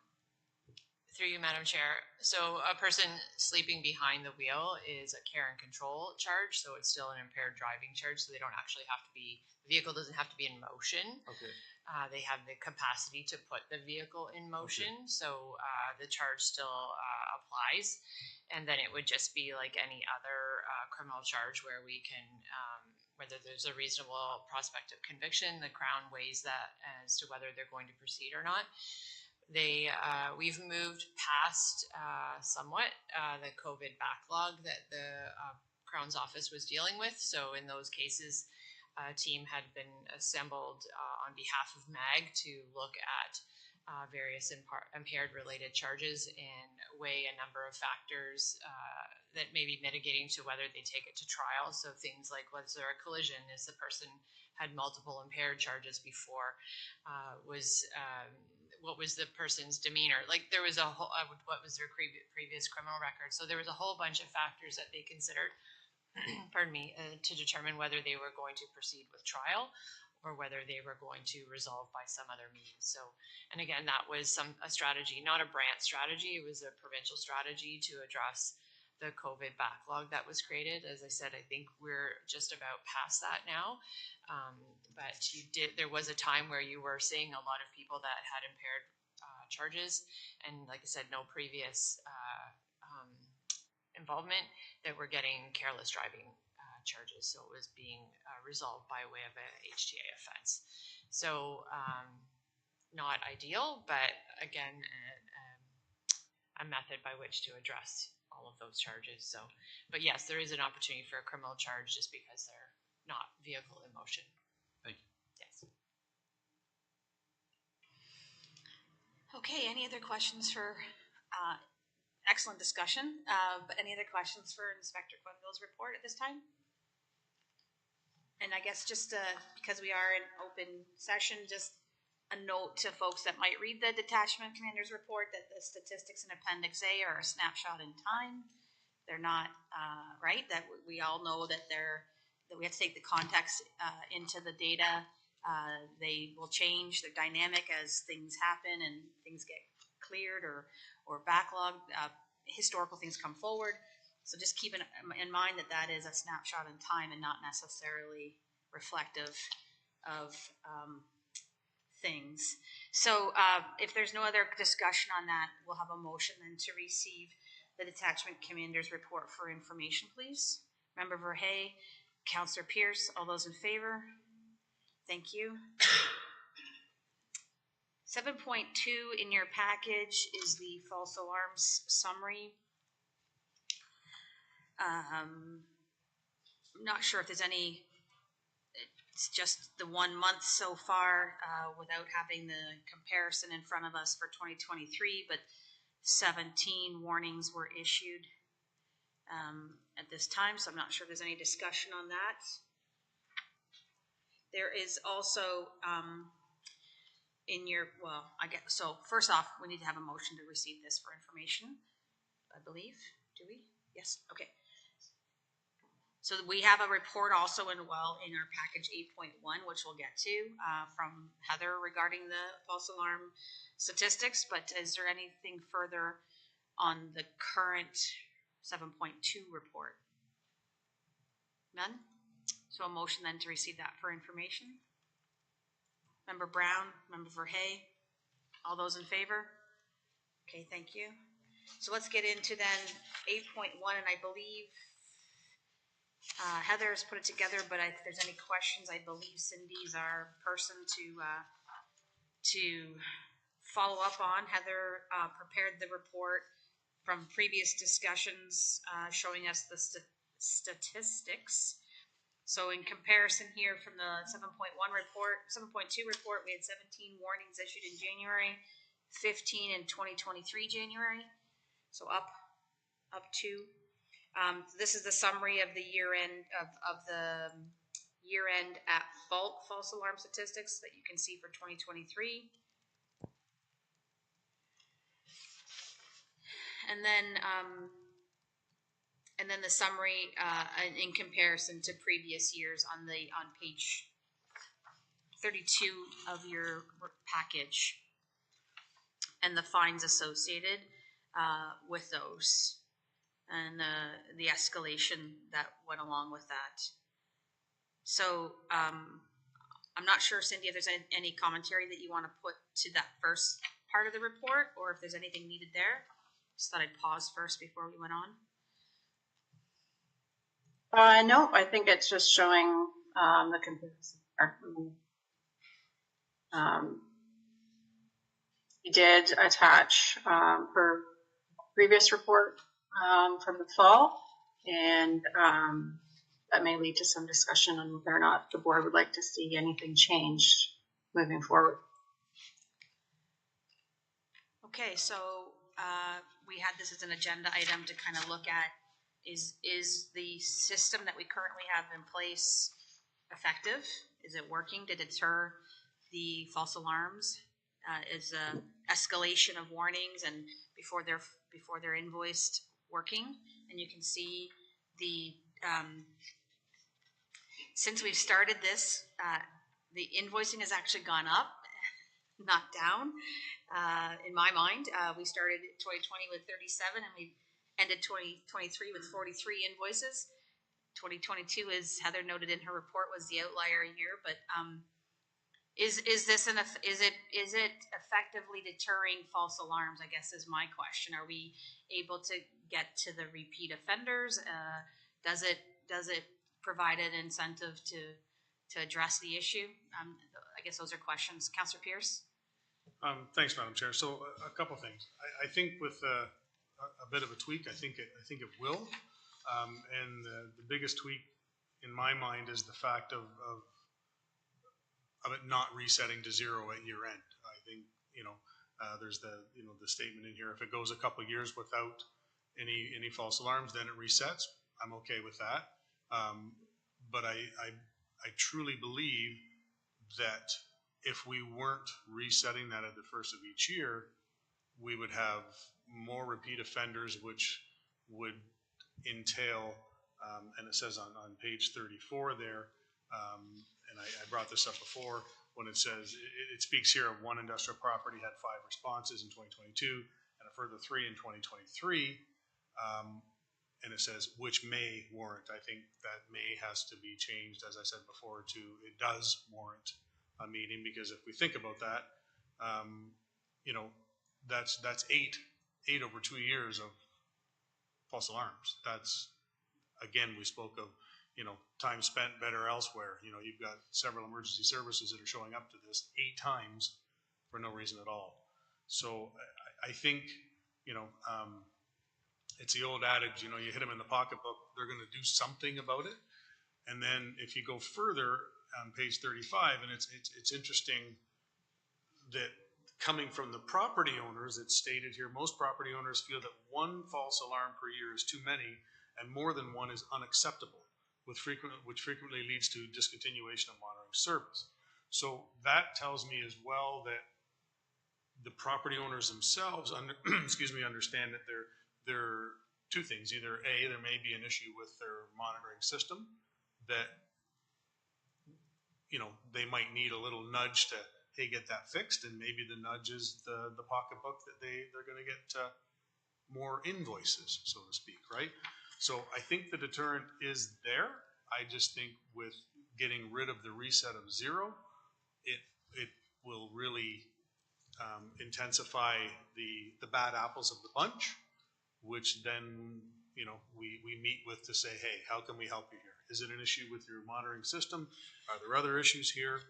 Through you, Madam Chair. So a person sleeping behind the wheel is a care and control charge, so it's still an impaired driving charge, so they don't actually have to be, the vehicle doesn't have to be in motion. Okay. They have the capacity to put the vehicle in motion, so the charge still applies. And then it would just be like any other criminal charge where we can, whether there's a reasonable prospect of conviction, the Crown weighs that as to whether they're going to proceed or not. We've moved past somewhat the COVID backlog that the Crown's office was dealing with. So in those cases, a team had been assembled on behalf of MAG to look at various impaired related charges and weigh a number of factors that may be mitigating to whether they take it to trial. So things like, was there a collision? Is the person had multiple impaired charges before? What was the person's demeanor? Like there was a whole, what was their previous criminal record? So there was a whole bunch of factors that they considered, pardon me, to determine whether they were going to proceed with trial or whether they were going to resolve by some other means. So, and again, that was a strategy, not a Brant strategy. It was a provincial strategy to address the COVID backlog that was created. As I said, I think we're just about past that now. But there was a time where you were seeing a lot of people that had impaired charges, and like I said, no previous involvement, that were getting careless driving charges. So it was being resolved by way of a HTA offense. So not ideal, but again, a method by which to address all of those charges. So, but yes, there is an opportunity for a criminal charge just because they're not vehicle in motion. Thank you. Yes. Okay, any other questions for, excellent discussion, but any other questions for Inspector Quenneville's report at this time? And I guess just because we are in open session, just a note to folks that might read the detachment commander's report that the statistics in Appendix A are a snapshot in time. They're not right. That we all know that that we have to take the context into the data. They will change. They're dynamic as things happen and things get cleared or backlogged. Historical things come forward. So just keep in mind that that is a snapshot in time and not necessarily reflective of things. So if there's no other discussion on that, we'll have a motion then to receive the detachment commander's report for information, please. Member Verhey, Councillor Pierce, all those in favor? Thank you. 7.2 in your package is the false alarms summary. I'm not sure if there's any, it's just the 1 month so far without having the comparison in front of us for 2023, but 17 warnings were issued at this time, so I'm not sure if there's any discussion on that. There is also in your, well, I guess, so first off, we need to have a motion to receive this for information, I believe. Do we? Yes, okay. So we have a report also in our package 8.1, which we'll get to from Heather regarding the false alarm statistics, but is there anything further on the current 7.2 report? None? So a motion then to receive that for information. Member Brown, Member Verhey, all those in favor? Okay, thank you. So let's get into then 8.1, and I believe Heather has put it together, but if there's any questions, I believe Cindy's our person to follow up on. Heather prepared the report from previous discussions showing us the statistics. So in comparison here from the 7.1 report, 7.2 report, we had 17 warnings issued in January, 15 in 2023 January. So up two. This is the summary of the year end of the year end at fault false alarm statistics that you can see for 2023. And then the summary in comparison to previous years on page 32 of your package, and the fines associated. with those and the escalation that went along with that. So I'm not sure, Cindy, if there's any commentary that you want to put to that first part of the report, or if there's anything needed there. Just thought I'd pause first before we went on. No, I think it's just showing the comparison. We did attach her previous report from the fall, and that may lead to some discussion on whether or not the board would like to see anything changed moving forward. Okay, so we had this as an agenda item to kind of look at, is the system that we currently have in place effective? Is it working to deter the false alarms? Is escalation of warnings and before they're invoiced working? And you can see the since we've started this, the invoicing has actually gone up, not down. In my mind, we started 2020 with 37, and we ended 2023 with 43 invoices. 2022, as Heather noted in her report, was the outlier year. But is it effectively deterring false alarms? I guess is my question. Are we able to get to the repeat offenders? Does it provide an incentive to address the issue? I guess those are questions. Councillor Pearce. Thanks, Madam Chair. So a couple things. I think with a bit of a tweak, I think it will. And the biggest tweak in my mind is the fact of it not resetting to zero at year end. I think, there's the statement in here, if it goes a couple of years without any false alarms, then it resets. I'm okay with that. But I truly believe that if we weren't resetting that at the first of each year, we would have more repeat offenders, which would entail, and it says on page 34 there, and I brought this up before, when it says, it speaks here of one industrial property had 5 responses in 2022 and a further 3 in 2023. And it says, which may warrant. I think that may has to be changed, as I said before, to it does warrant a meeting, because if we think about that, that's eight over 2 years of false alarms. That's, again, we spoke of, time spent better elsewhere. You've got several emergency services that are showing up to this 8 times for no reason at all. So I think, it's the old adage, you hit them in the pocketbook, they're going to do something about it. And then if you go further on page 35, and it's interesting that coming from the property owners, it's stated here, most property owners feel that 1 false alarm per year is too many and more than 1 is unacceptable, which frequently leads to discontinuation of monitoring service. So that tells me as well that the property owners themselves understand that there are 2 things. Either A, there may be an issue with their monitoring system that, they might need a little nudge to, hey, get that fixed, and maybe the nudge is the pocketbook that they're going to get more invoices, so to speak, right? So I think the deterrent is there. I just think with getting rid of the reset of 0, it will really intensify the bad apples of the bunch, which then, we meet with to say, hey, how can we help you here? Is it an issue with your monitoring system? Are there other issues here?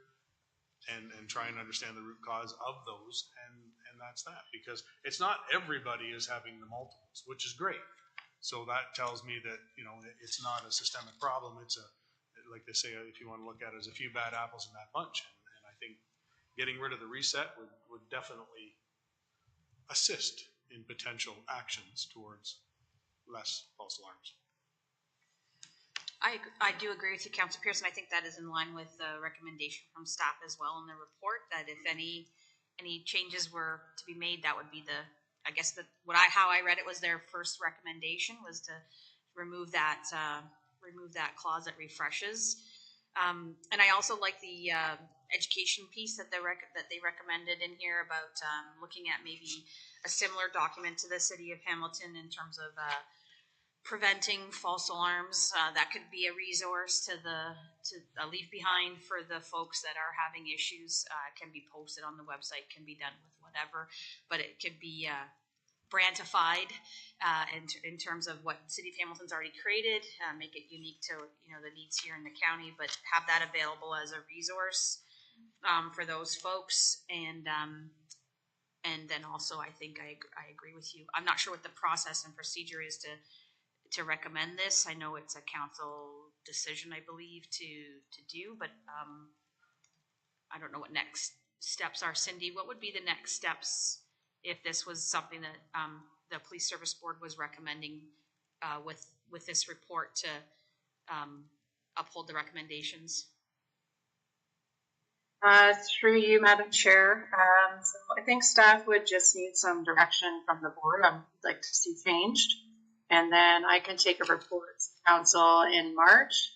And try and understand the root cause of those, and that's that. Because it's not everybody is having the multiples, which is great. So that tells me that, it's not a systemic problem. It's like they say, if you want to look at it, as a few bad apples in that bunch. And I think getting rid of the reset would definitely assist in potential actions towards less false alarms. I do agree with you, Councillor Pearson. I think that is in line with the recommendation from staff as well in the report, that if any changes were to be made, that would be how I read it was their first recommendation was to remove that clause that refreshes. And I also like the education piece that they recommended in here about looking at maybe a similar document to the city of Hamilton in terms of preventing false alarms. That could be a resource to leave behind for the folks that are having issues. Can be posted on the website, can be done with whatever, but it could be brandified in terms of what City of Hamilton's already created, make it unique to the needs here in the county, but have that available as a resource for those folks. And then also, I think I agree with you. I'm not sure what the process and procedure is to recommend this. I know it's a council decision, I believe, to do, but I don't know what next steps are. Cindy, what would be the next steps if this was something that the Police Service Board was recommending with this report to uphold the recommendations? Through you, Madam Chair. So I think staff would just need some direction from the board. I'd like to see changed. And then I can take a report to council in March,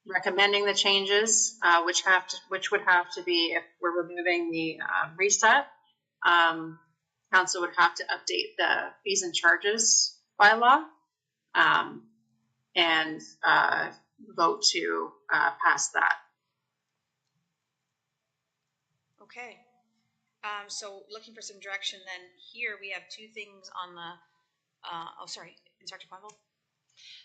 recommending the changes, which would have to be, if we're removing the reset, council would have to update the fees and charges bylaw and vote to pass that. Okay. So looking for some direction then here, we have two things on the, Inspector Poinville?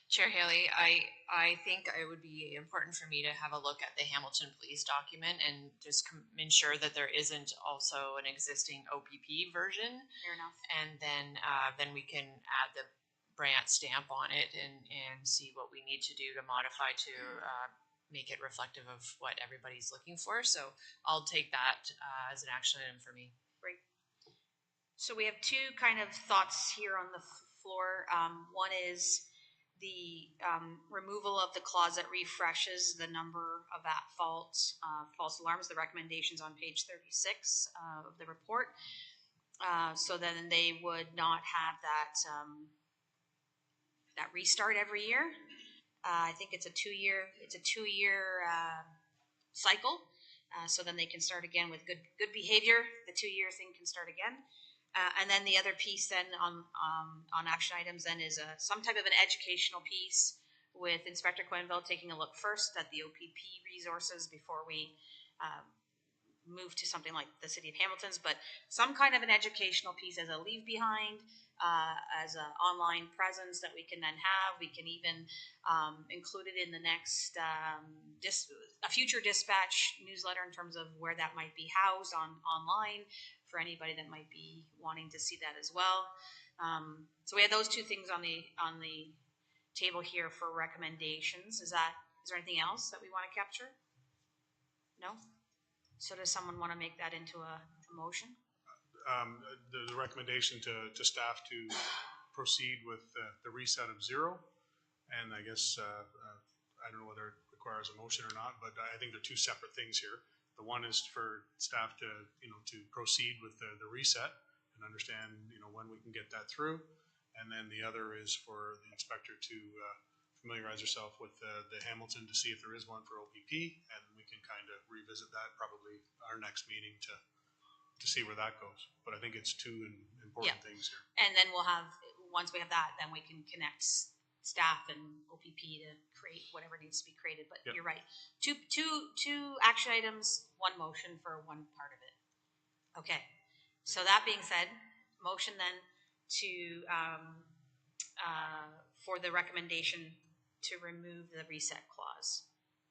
Chair Haley, I think it would be important for me to have a look at the Hamilton Police document and just ensure that there isn't also an existing OPP version. Fair enough. And then we can add the Brant stamp on it and see what we need to do to modify to make it reflective of what everybody's looking for. So I'll take that as an action item for me. Great. So we have two kind of thoughts here on the floor. One is the removal of the clause that refreshes the number of false alarms, the recommendations on page 36 of the report. So then they would not have that restart every year. I think it's a two-year cycle. So then they can start again with good behavior. The 2-year thing can start again. And then the other piece then on action items then is some type of an educational piece with Inspector Quenville taking a look first at the OPP resources before we move to something like the City of Hamilton's, but some kind of an educational piece as a leave behind, as an online presence that we can then have. We can even include it in the next a future dispatch newsletter in terms of where that might be housed online for anybody that might be wanting to see that as well. So we have those two things on the table here for recommendations. Is there anything else that we want to capture? No? So does someone want to make that into a motion? The recommendation to staff to proceed with the reset of 0. And I guess, I don't know whether it requires a motion or not, but I think they're two separate things here. The one is for staff to proceed with the reset and understand, when we can get that through. And then the other is for the inspector to familiarize herself with the Hamilton to see if there is one for OPP, and we can kind of revisit that probably our next meeting to see where that goes. But I think it's two important things here. And then once we have that, then we can connect staff and OPP to create whatever needs to be created. But You're right. Two action items, one motion for one part of it. Okay. So that being said, motion then to for the recommendation to remove the reset clause.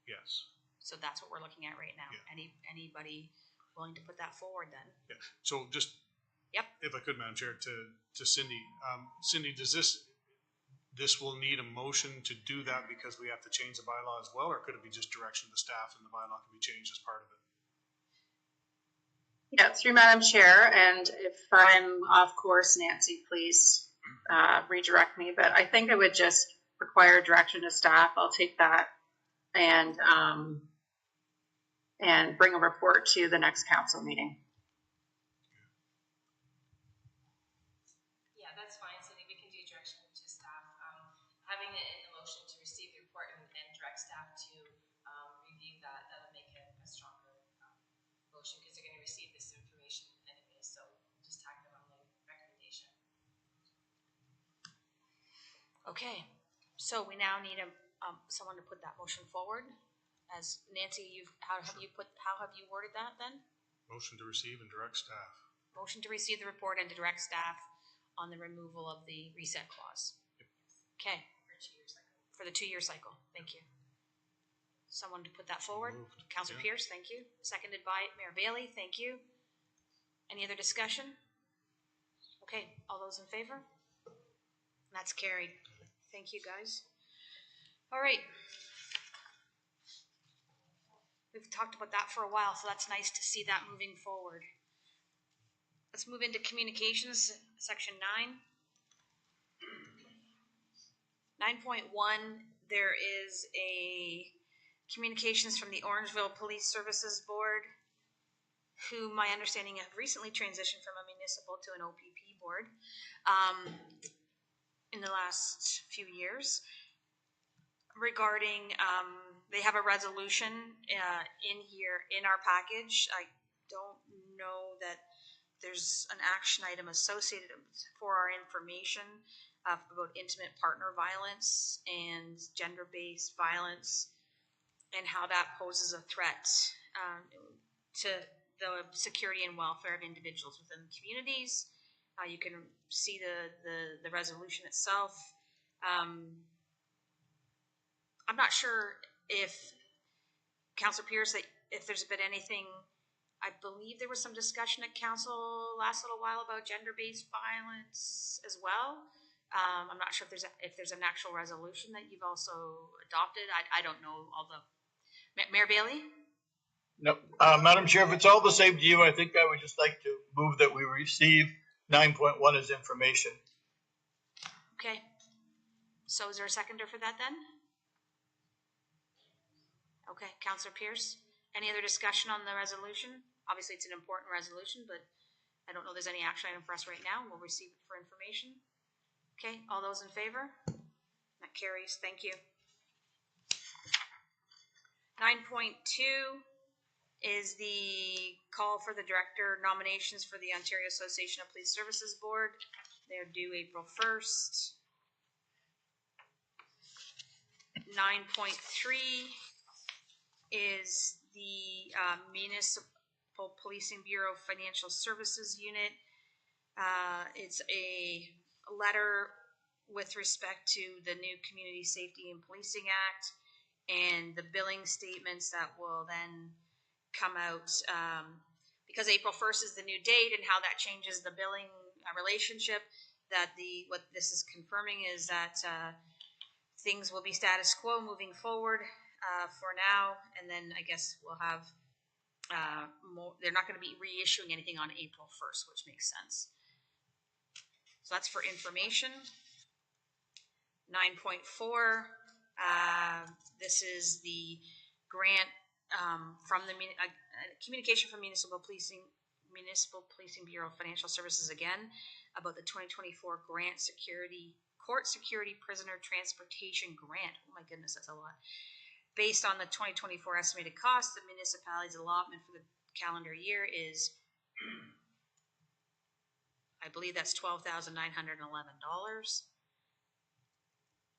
Yes. So that's what we're looking at right now. Yeah. Anybody willing to put that forward then? Yeah. So just, if I could, Madam Chair, to Cindy. Cindy, does this will need a motion to do that because we have to change the bylaw as well, or could it be just direction to staff and the bylaw can be changed as part of it? Yeah, through Madam Chair, and if I'm off course, Nancy, please redirect me. But I think it would just require direction to staff. I'll take that and bring a report to the next council meeting. Yeah, that's fine, Cindy. We can do direction to staff. Having it in the motion to receive the report and direct staff to review that would received this information anyway, so just tack it on the recommendation. Okay, so we now need someone to put that motion forward. As Nancy, how have you worded that then? Motion to receive and direct staff. Motion to receive the report and to direct staff on the removal of the reset clause. Okay. For the 2-year cycle. Thank you. Someone to put that forward? moved. Councillor Yeah. Pierce, thank you. Seconded by Mayor Bailey, thank you. Any other discussion? Okay, all those in favor? That's carried. Thank you, guys. All right. We've talked about that for a while, so that's nice to see that moving forward. Let's move into communications, section 9. 9.1, there is a communications from the Orangeville Police Services Board, who my understanding have recently transitioned from a municipal to an OPP board in the last few years, regarding, they have a resolution in here in our package. I don't know that there's an action item associated for our information about intimate partner violence and gender-based violence and how that poses a threat to the security and welfare of individuals within communities. You can see the resolution itself. I'm not sure if, Councillor Pierce, that if there's been anything, I believe there was some discussion at council last little while about gender-based violence as well. I'm not sure if there's an actual resolution that you've also adopted. I don't know all the. Mayor Bailey? No, Madam Chair, if it's all the same to you, I think I would just like to move that we receive 9.1 as information. Okay. So is there a seconder for that then? Okay, Councillor Pierce. Any other discussion on the resolution? Obviously, it's an important resolution, but I don't know there's any action item for us right now. We'll receive it for information. Okay, all those in favor? That carries. Thank you. 9.2 is the call for the director nominations for the Ontario Association of Police Services Board. They're due April 1st. 9.3 is the Municipal Policing Bureau Financial Services Unit. It's a letter with respect to the new Community Safety and Policing Act and the billing statements that will then come out because April 1st is the new date and how that changes the billing relationship. That what this is confirming is that things will be status quo moving forward for now, and then I guess we'll have more. They're not going to be reissuing anything on April 1st, which makes sense. So that's for information. 9.4. This is the grant from the communication from Municipal Policing Bureau of Financial Services again about the 2024 Court Security Prisoner Transportation Grant. Oh my goodness, that's a lot. Based on the 2024 estimated cost, the municipality's allotment for the calendar year is, I believe that's $12,911.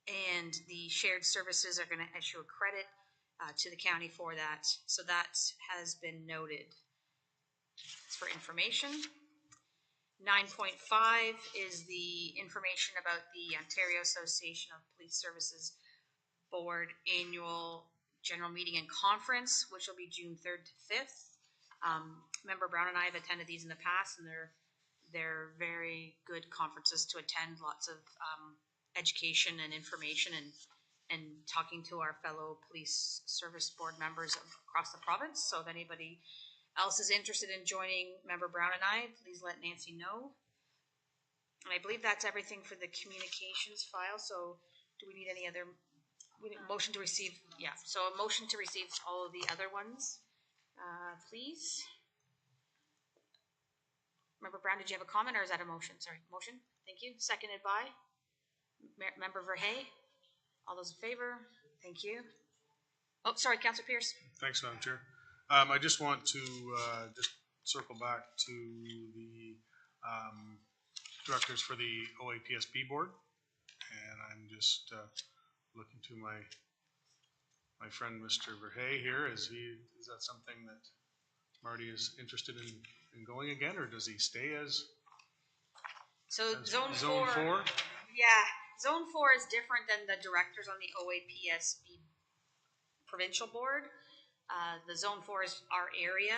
And the shared services are going to issue a credit to the county for that. So that has been noted. It's for information. 9.5 is the information about the Ontario Association of Police Services Board annual general meeting and conference, which will be June 3rd to 5th. Member Brown and I have attended these in the past, and they're very good conferences to attend. Lots of education and information and talking to our fellow police service board members across the province. So if anybody else is interested in joining Member Brown and I, please let Nancy know. And I believe that's everything for the communications file. So do we need any other motion to receive? Yeah, so a motion to receive all of the other ones, please. Member Brown, did you have a comment or is that a motion? Sorry, motion. Thank you. Seconded by Member Verhey. All those in favor? Thank you. Oh, sorry, Councillor Pierce. Thanks, Madam Chair. I just want to just circle back to the directors for the OAPSB board. And I'm just looking to my friend Mr. Verhey here. Is that something that Marty is interested in going again, or does he stay as So zone zone four? Yeah, zone 4 is different than the directors on the OAPSB provincial board. The zone 4 is our area,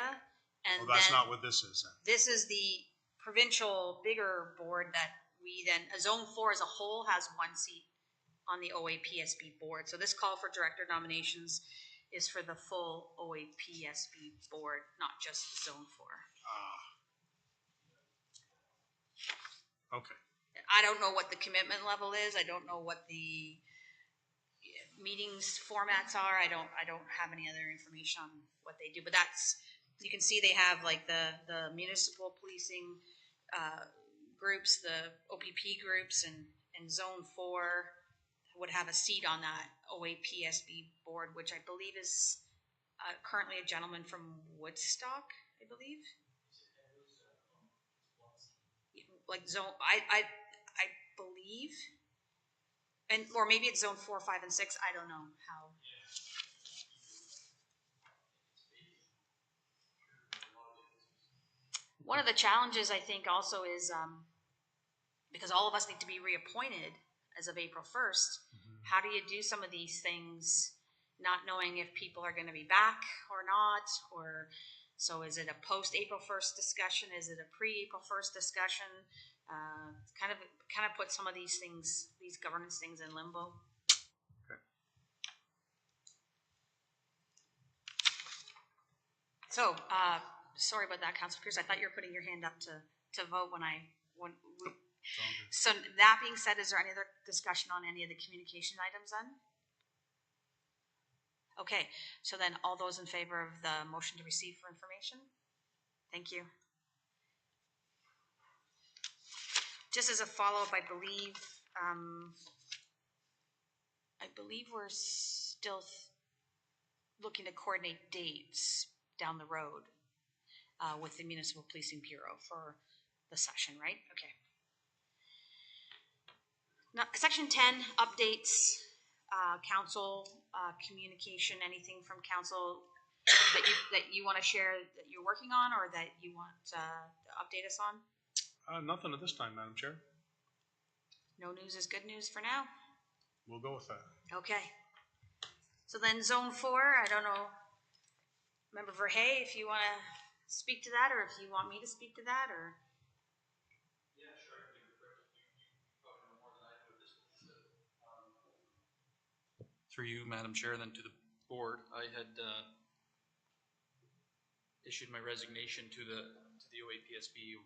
and Well, that's then not what this is then. this is the provincial bigger board that we then, zone 4 as a whole has 1 seat on the OAPSB board. So this call for director nominations is for the full OAPSB board, not just zone 4. Okay. I don't know what the commitment level is. I don't know what the meetings formats are. I don't have any other information on what they do, but that's, you can see they have like the municipal policing groups, the OPP groups, and zone 4 would have a seat on that OAPSB board, which I believe is currently a gentleman from Woodstock, I believe. Like zone, I believe, and or maybe it's zone 4, 5, and 6. I don't know how. One of the challenges I think also is because all of us need to be reappointed as of April 1st. How do you do some of these things, not knowing if people are going to be back or not, or so is it a post April 1st discussion? Is it a pre April 1st discussion? Kind of put some of these things, these governance things, in limbo. Okay. So, sorry about that, Councilor Pierce. I thought you were putting your hand up to vote when so that being said, is there any other discussion on any of the communication items then? Okay, so then all those in favor of the motion to receive for information? Thank you. Just as a follow-up, I believe we're still looking to coordinate dates down the road with the Municipal Policing Bureau for the session, right? Okay. Now, Section 10, updates, council communication, anything from council that you want to share that you're working on or that you want to update us on? Nothing at this time, Madam Chair. No news is good news for now. We'll go with that. Okay. So then zone 4, I don't know, Member Verhey, if you want to speak to that or if you want me to speak to that or... Through you, Madam Chair, then to the board, I had issued my resignation to the OAPSB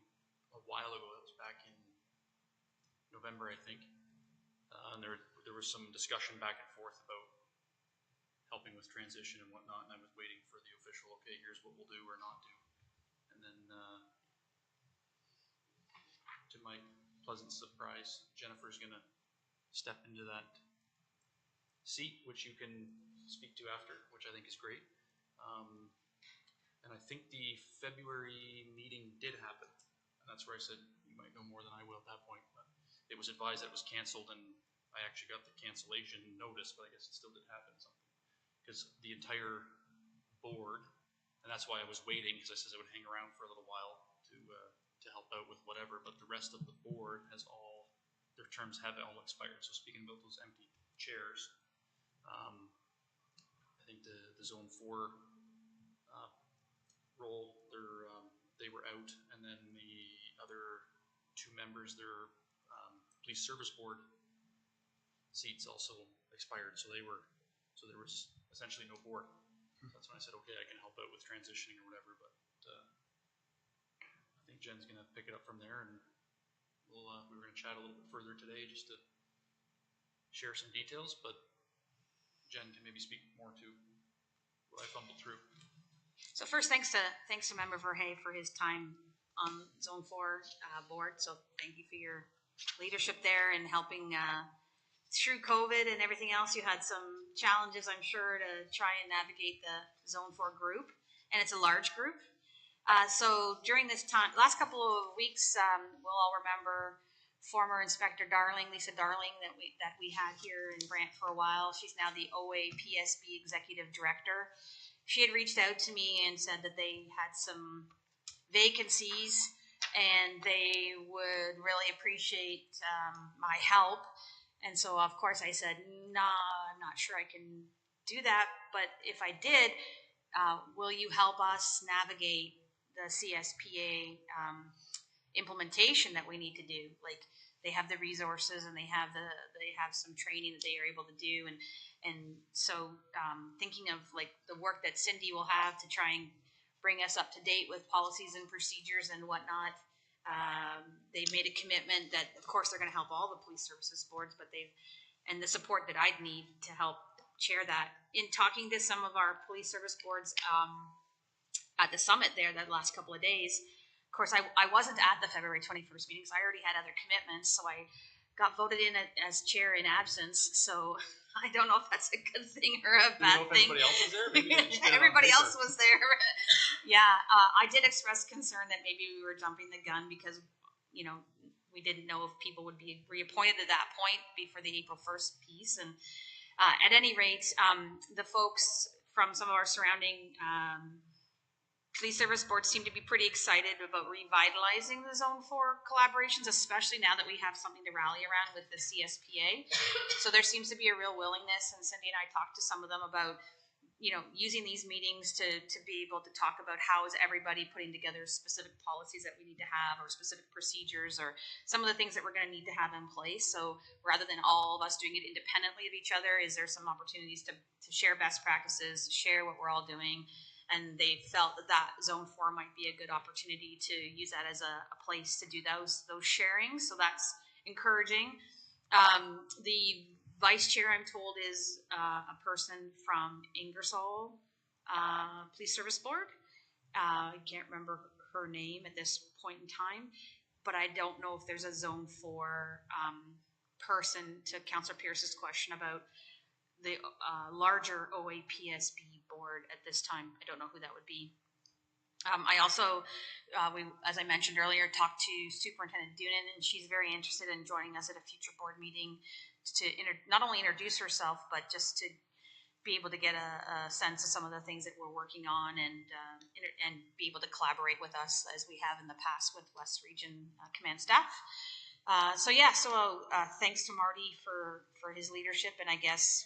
a while ago. That was back in November, I think. And there was some discussion back and forth about helping with transition and whatnot, and I was waiting for the official, okay, here's what we'll do or not do. And then, to my pleasant surprise, Jennifer's gonna step into that seat, which you can speak to after, which I think is great. And I think the February meeting did happen. And that's where I said, you might know more than I will at that point. But it was advised that it was canceled, and I actually got the cancellation notice, but I guess it still did happen something. Because the entire board, and that's why I was waiting, because I said I would hang around for a little while to help out with whatever, but the rest of the board has their terms have all expired. So speaking about those empty chairs, I think the zone 4 role, they were out, and then the other 2 members, their police service board seats also expired. So there was essentially no board. So that's when I said, okay, I can help out with transitioning or whatever. But I think Jen's gonna pick it up from there, and we were gonna chat a little bit further today just to share some details, but Jen can maybe speak more to what I fumbled through. So first, thanks to Member Verhey for his time on Zone 4 board. So thank you for your leadership there and helping through COVID and everything else. You had some challenges, I'm sure, to try and navigate the Zone 4 group, and it's a large group. So during this time, last couple of weeks, we'll all remember former Inspector Darling, Lisa Darling, that we had here in Brant for a while. She's now the OA PSB Executive Director. She had reached out to me and said that they had some vacancies and they would really appreciate my help. And so, of course, I said, nah, I'm not sure I can do that. But if I did, will you help us navigate the CSPA implementation that we need to do? Like, they have the resources and they have some training that they are able to do. And so thinking of like the work that Cindy will have to try and bring us up to date with policies and procedures and whatnot. They've made a commitment that, of course, they're going to help all the police services boards, but and the support that I'd need to help chair that. In talking to some of our police service boards at the summit there that last couple of days, of course, I wasn't at the February 21st meeting, so I already had other commitments, so I got voted in as chair in absence, so I don't know if that's a good thing or a bad thing. Everybody else was there? Maybe they just did it on Everybody paper. else was there. Yeah, I did express concern that maybe we were jumping the gun because, you know, we didn't know if people would be reappointed at that point before the April 1st piece. And at any rate, the folks from some of our surrounding police service boards seem to be pretty excited about revitalizing the Zone 4 collaborations, especially now that we have something to rally around with the CSPA. So there seems to be a real willingness, and Cindy and I talked to some of them about, you know, using these meetings to be able to talk about how is everybody putting together specific policies that we need to have or specific procedures or some of the things that we're going to need to have in place. So rather than all of us doing it independently of each other, is there some opportunities to share best practices, share what we're all doing? And they felt that Zone 4 might be a good opportunity to use that as a place to do those sharings. So that's encouraging. The vice chair, I'm told, is a person from Ingersoll Police Service Board. I can't remember her name at this point in time, but I don't know if there's a Zone 4 person, to Councillor Pierce's question about the larger OAPSB board at this time. I don't know who that would be. I also, as I mentioned earlier, talked to Superintendent Doonan, and she's very interested in joining us at a future board meeting to not only introduce herself, but just to be able to get a sense of some of the things that we're working on and be able to collaborate with us as we have in the past with West Region Command staff. So thanks to Marty for his leadership, and I guess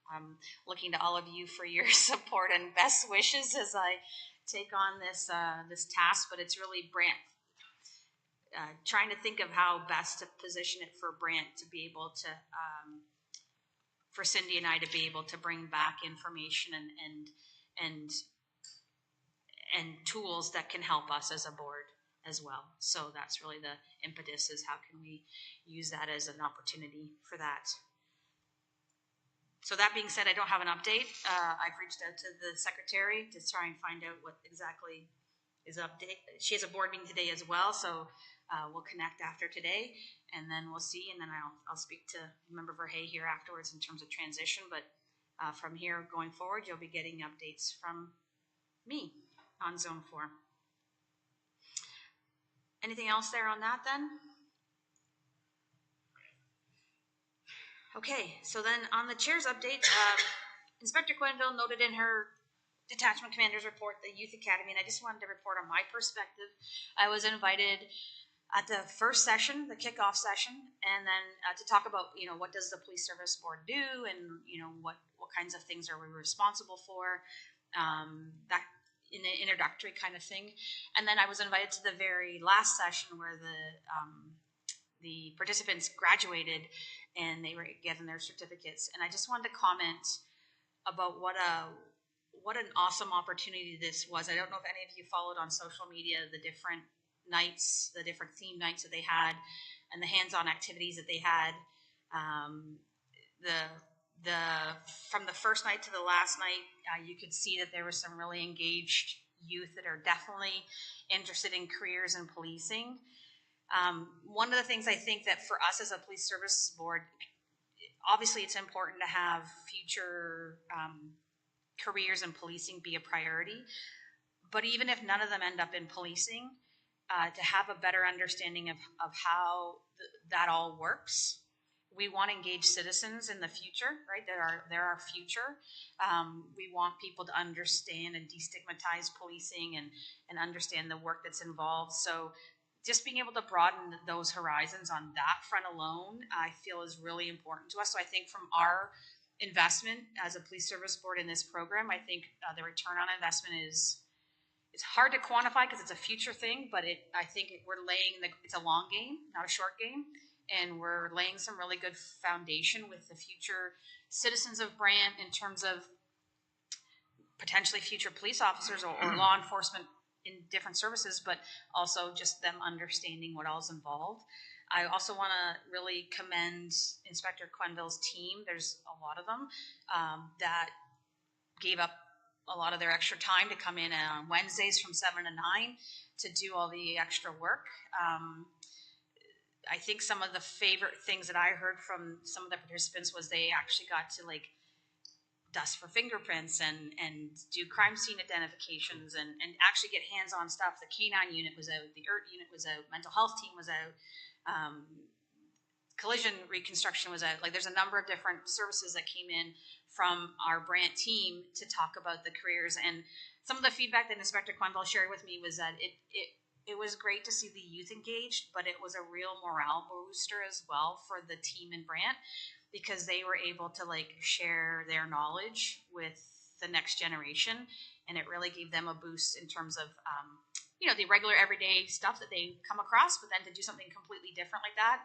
I'm looking to all of you for your support and best wishes as I take on this task. But it's really Brant, trying to think of how best to position it for Brant to be able to, for Cindy and I to be able to bring back information and tools that can help us as a board as well. So that's really the impetus, is how can we use that as an opportunity for that. So that being said, I don't have an update. I've reached out to the secretary to try and find out what exactly is update. She has a board meeting today as well, so we'll connect after today, and then we'll see. And then I'll speak to Member Verhey here afterwards in terms of transition. But from here going forward, you'll be getting updates from me on Zone 4. Anything else there on that then? Okay, so then on the chair's update, Inspector Quenville noted in her detachment commander's report the Youth Academy, and I just wanted to report on my perspective. I was invited at the first session, the kickoff session, and then to talk about, you know, what does the police service board do, and, you know, what kinds of things are we responsible for, that in an introductory kind of thing. And then I was invited to the very last session where the participants graduated and they were getting their certificates. And I just wanted to comment about what an awesome opportunity this was. I don't know if any of you followed on social media the different nights, the different theme nights that they had, and the hands-on activities that they had. From the first night to the last night, you could see that there was some really engaged youth that are definitely interested in careers in policing. One of the things I think that for us as a police services board, obviously it's important to have future careers in policing be a priority, but even if none of them end up in policing, to have a better understanding of how that all works. We want to engage citizens in the future, right? They're our future. We want people to understand and destigmatize policing and understand the work that's involved. So just being able to broaden those horizons on that front alone, I feel is really important to us. So I think from our investment as a police service board in this program, I think the return on investment is, it's hard to quantify because it's a future thing, but I think we're laying it's a long game, not a short game, and we're laying some really good foundation with the future citizens of Brant in terms of potentially future police officers or law enforcement in different services, but also just them understanding what all's involved. I also want to really commend Inspector Quenville's team. There's a lot of them that gave up a lot of their extra time to come in on Wednesdays from 7 to 9 to do all the extra work. I think some of the favorite things that I heard from some of the participants was they actually got to like dust for fingerprints and do crime scene identifications and actually get hands-on stuff. The K9 unit was out, the ERT unit was out, mental health team was out, collision reconstruction was out. Like there's a number of different services that came in from our Brant team to talk about the careers. And some of the feedback that Inspector Quenville shared with me was that it was great to see the youth engaged, but it was a real morale booster as well for the team in Brant because they were able to like share their knowledge with the next generation. And it really gave them a boost in terms of, the regular everyday stuff that they come across, but then to do something completely different like that.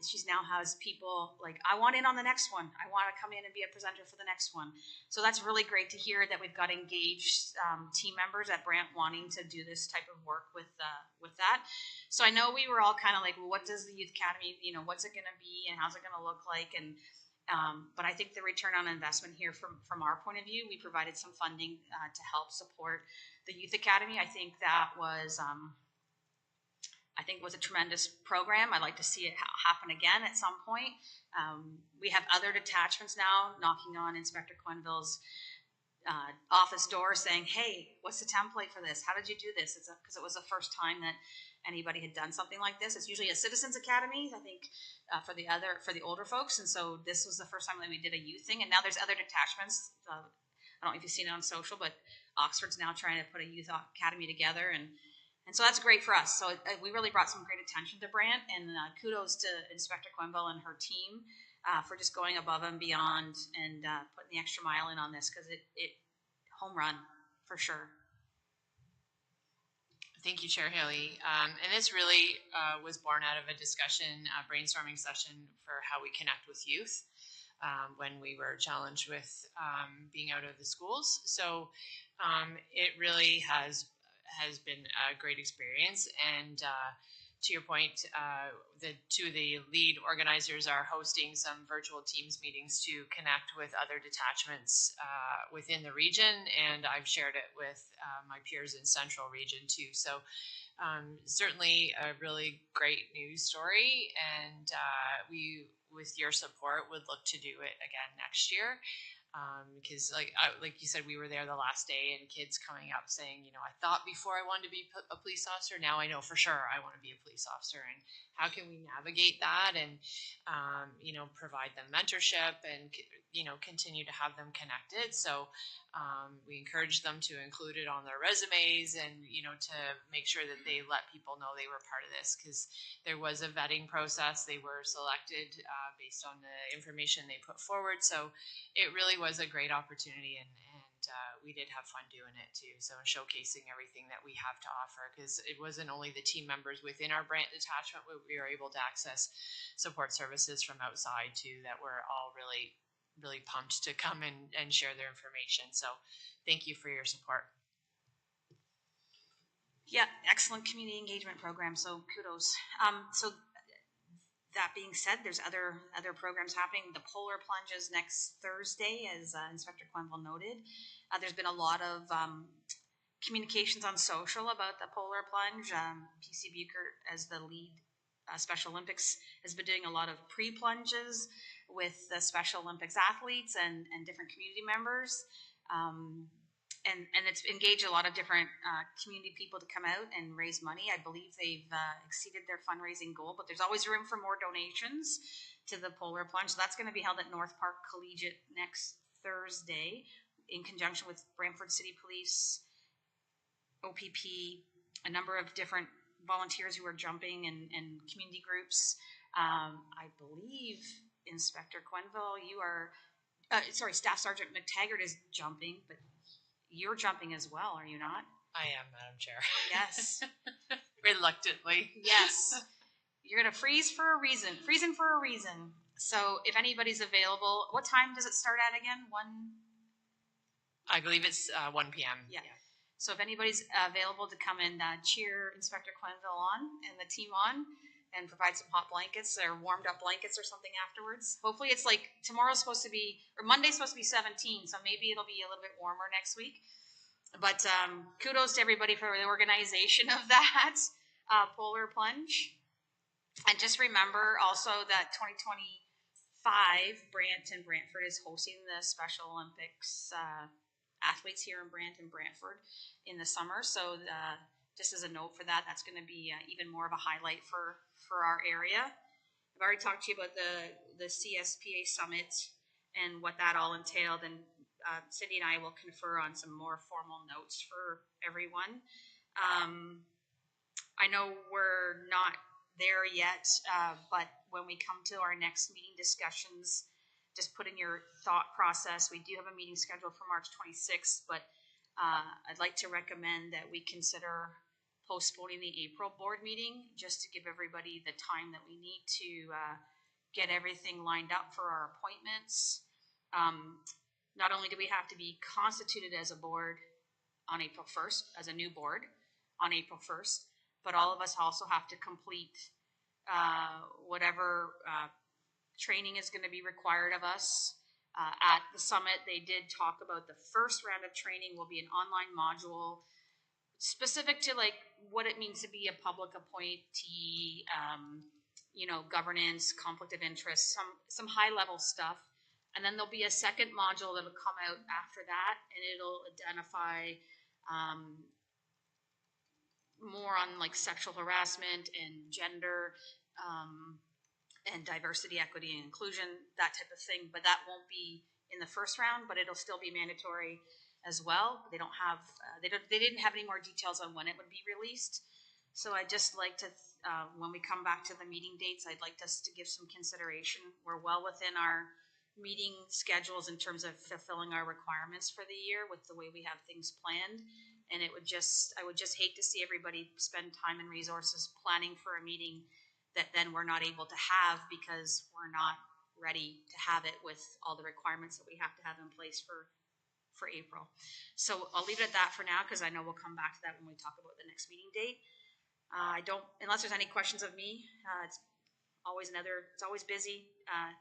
She's now has people like, I want in on the next one. I want to come in and be a presenter for the next one. So that's really great to hear that we've got engaged team members at Brant wanting to do this type of work with that. So I know we were all kind of like, well, what does the Youth Academy, what's it going to be and how's it going to look like? And but I think the return on investment here from our point of view, we provided some funding to help support the Youth Academy. I think that was a tremendous program. I'd like to see it happen again at some point. We have other detachments now knocking on Inspector Quenville's office door saying, hey, what's the template for this? How did you do this? Because it was the first time that anybody had done something like this. It's usually a citizens academy, I think, for the older folks. And so this was the first time that we did a youth thing. And now there's other detachments. I don't know if you've seen it on social, but Oxford's now trying to put a youth academy together. And so that's great for us. So we really brought some great attention to Brant, and kudos to Inspector Quenville and her team for just going above and beyond and putting the extra mile in on this because it home run for sure. Thank you, Chair Haley. And this really was born out of a discussion, a brainstorming session for how we connect with youth when we were challenged with being out of the schools. So it really has been a great experience. And to your point, the two of the lead organizers are hosting some virtual Teams meetings to connect with other detachments within the region. And I've shared it with my peers in Central Region too. So certainly a really great news story. And we, with your support, would look to do it again next year. Because like you said, we were there the last day and kids coming up saying, I thought before I wanted to be a police officer. Now I know for sure I want to be a police officer. And how can we navigate that and, provide them mentorship and, continue to have them connected. So we encourage them to include it on their resumes and, to make sure that they let people know they were part of this because there was a vetting process. They were selected based on the information they put forward. So it really was a great opportunity and we did have fun doing it too. So showcasing everything that we have to offer because it wasn't only the team members within our Brant detachment, but we were able to access support services from outside too that were all really, really pumped to come and share their information. So thank you for your support. Yeah, excellent community engagement program. So kudos. So that being said, there's other programs happening. The Polar Plunge is next Thursday, as Inspector Quenville noted. There's been a lot of communications on social about the Polar Plunge. PC Buchert, as the lead Special Olympics, has been doing a lot of pre-plunges with the Special Olympics athletes and different community members. and it's engaged a lot of different community people to come out and raise money. I believe they've exceeded their fundraising goal, but there's always room for more donations to the Polar Plunge. So that's going to be held at North Park Collegiate next Thursday in conjunction with Brantford City Police, OPP, a number of different volunteers who are jumping and community groups. I believe Inspector Quenville, you are, Staff Sergeant McTaggart is jumping, but you're jumping as well, are you not? I am, Madam Chair. Yes. Reluctantly. Yes. You're going to freeze for a reason. Freezing for a reason. So if anybody's available, what time does it start at again? 1? I believe it's 1 p.m. Yeah. So if anybody's available to come and cheer Inspector Quenville on and the team on and provide some hot blankets or warmed up blankets or something afterwards. Hopefully it's like tomorrow's supposed to be, or Monday's supposed to be 17, so maybe it'll be a little bit warmer next week. But kudos to everybody for the organization of that Polar Plunge. And just remember also that 2025 Brantford is hosting the Special Olympics athletes here in Brantford in the summer. So just as a note for that, that's going to be even more of a highlight for our area. I've already talked to you about the CSPA Summit and what that all entailed, and Cindy and I will confer on some more formal notes for everyone. I know we're not there yet, but when we come to our next meeting discussions, just put in your thought process. We do have a meeting scheduled for March 26th, but I'd like to recommend that we consider postponing the April board meeting just to give everybody the time that we need to get everything lined up for our appointments. Not only do we have to be constituted as a board on April 1st, as a new board on April 1st, but all of us also have to complete whatever training is going to be required of us. At the summit, they did talk about the first round of training will be an online module specific to like what it means to be a public appointee, governance, conflict of interest, some high level stuff. And then there'll be a second module that'll come out after that, and it'll identify more on like sexual harassment and gender, and diversity, equity, and inclusion, that type of thing. But that won't be in the first round, but it'll still be mandatory as well. They don't have, they didn't have any more details on when it would be released. So I'd just like to, when we come back to the meeting dates, I'd like us to give some consideration. We're well within our meeting schedules in terms of fulfilling our requirements for the year with the way we have things planned. And I would just hate to see everybody spend time and resources planning for a meeting that then we're not able to have because we're not ready to have it with all the requirements that we have to have in place for April. So I'll leave it at that for now because I know we'll come back to that when we talk about the next meeting date. Unless there's any questions of me, it's always busy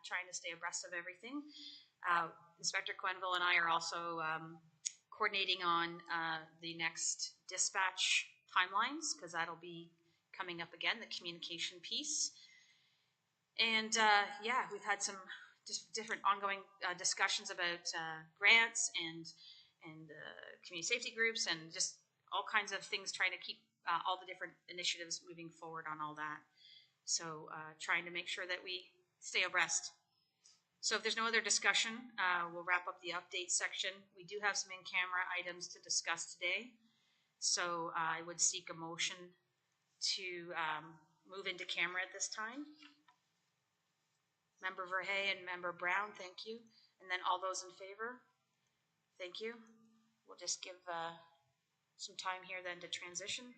trying to stay abreast of everything. Inspector Quenville and I are also coordinating on the next dispatch timelines because that'll be coming up again, the communication piece. And we've had some just different ongoing discussions about grants and community safety groups and just all kinds of things trying to keep all the different initiatives moving forward on all that. So trying to make sure that we stay abreast. So if there's no other discussion, we'll wrap up the update section. We do have some in-camera items to discuss today. So I would seek a motion to move into camera at this time. Member Verhey and Member Brown, thank you. And then all those in favor, thank you. We'll just give some time here then to transition.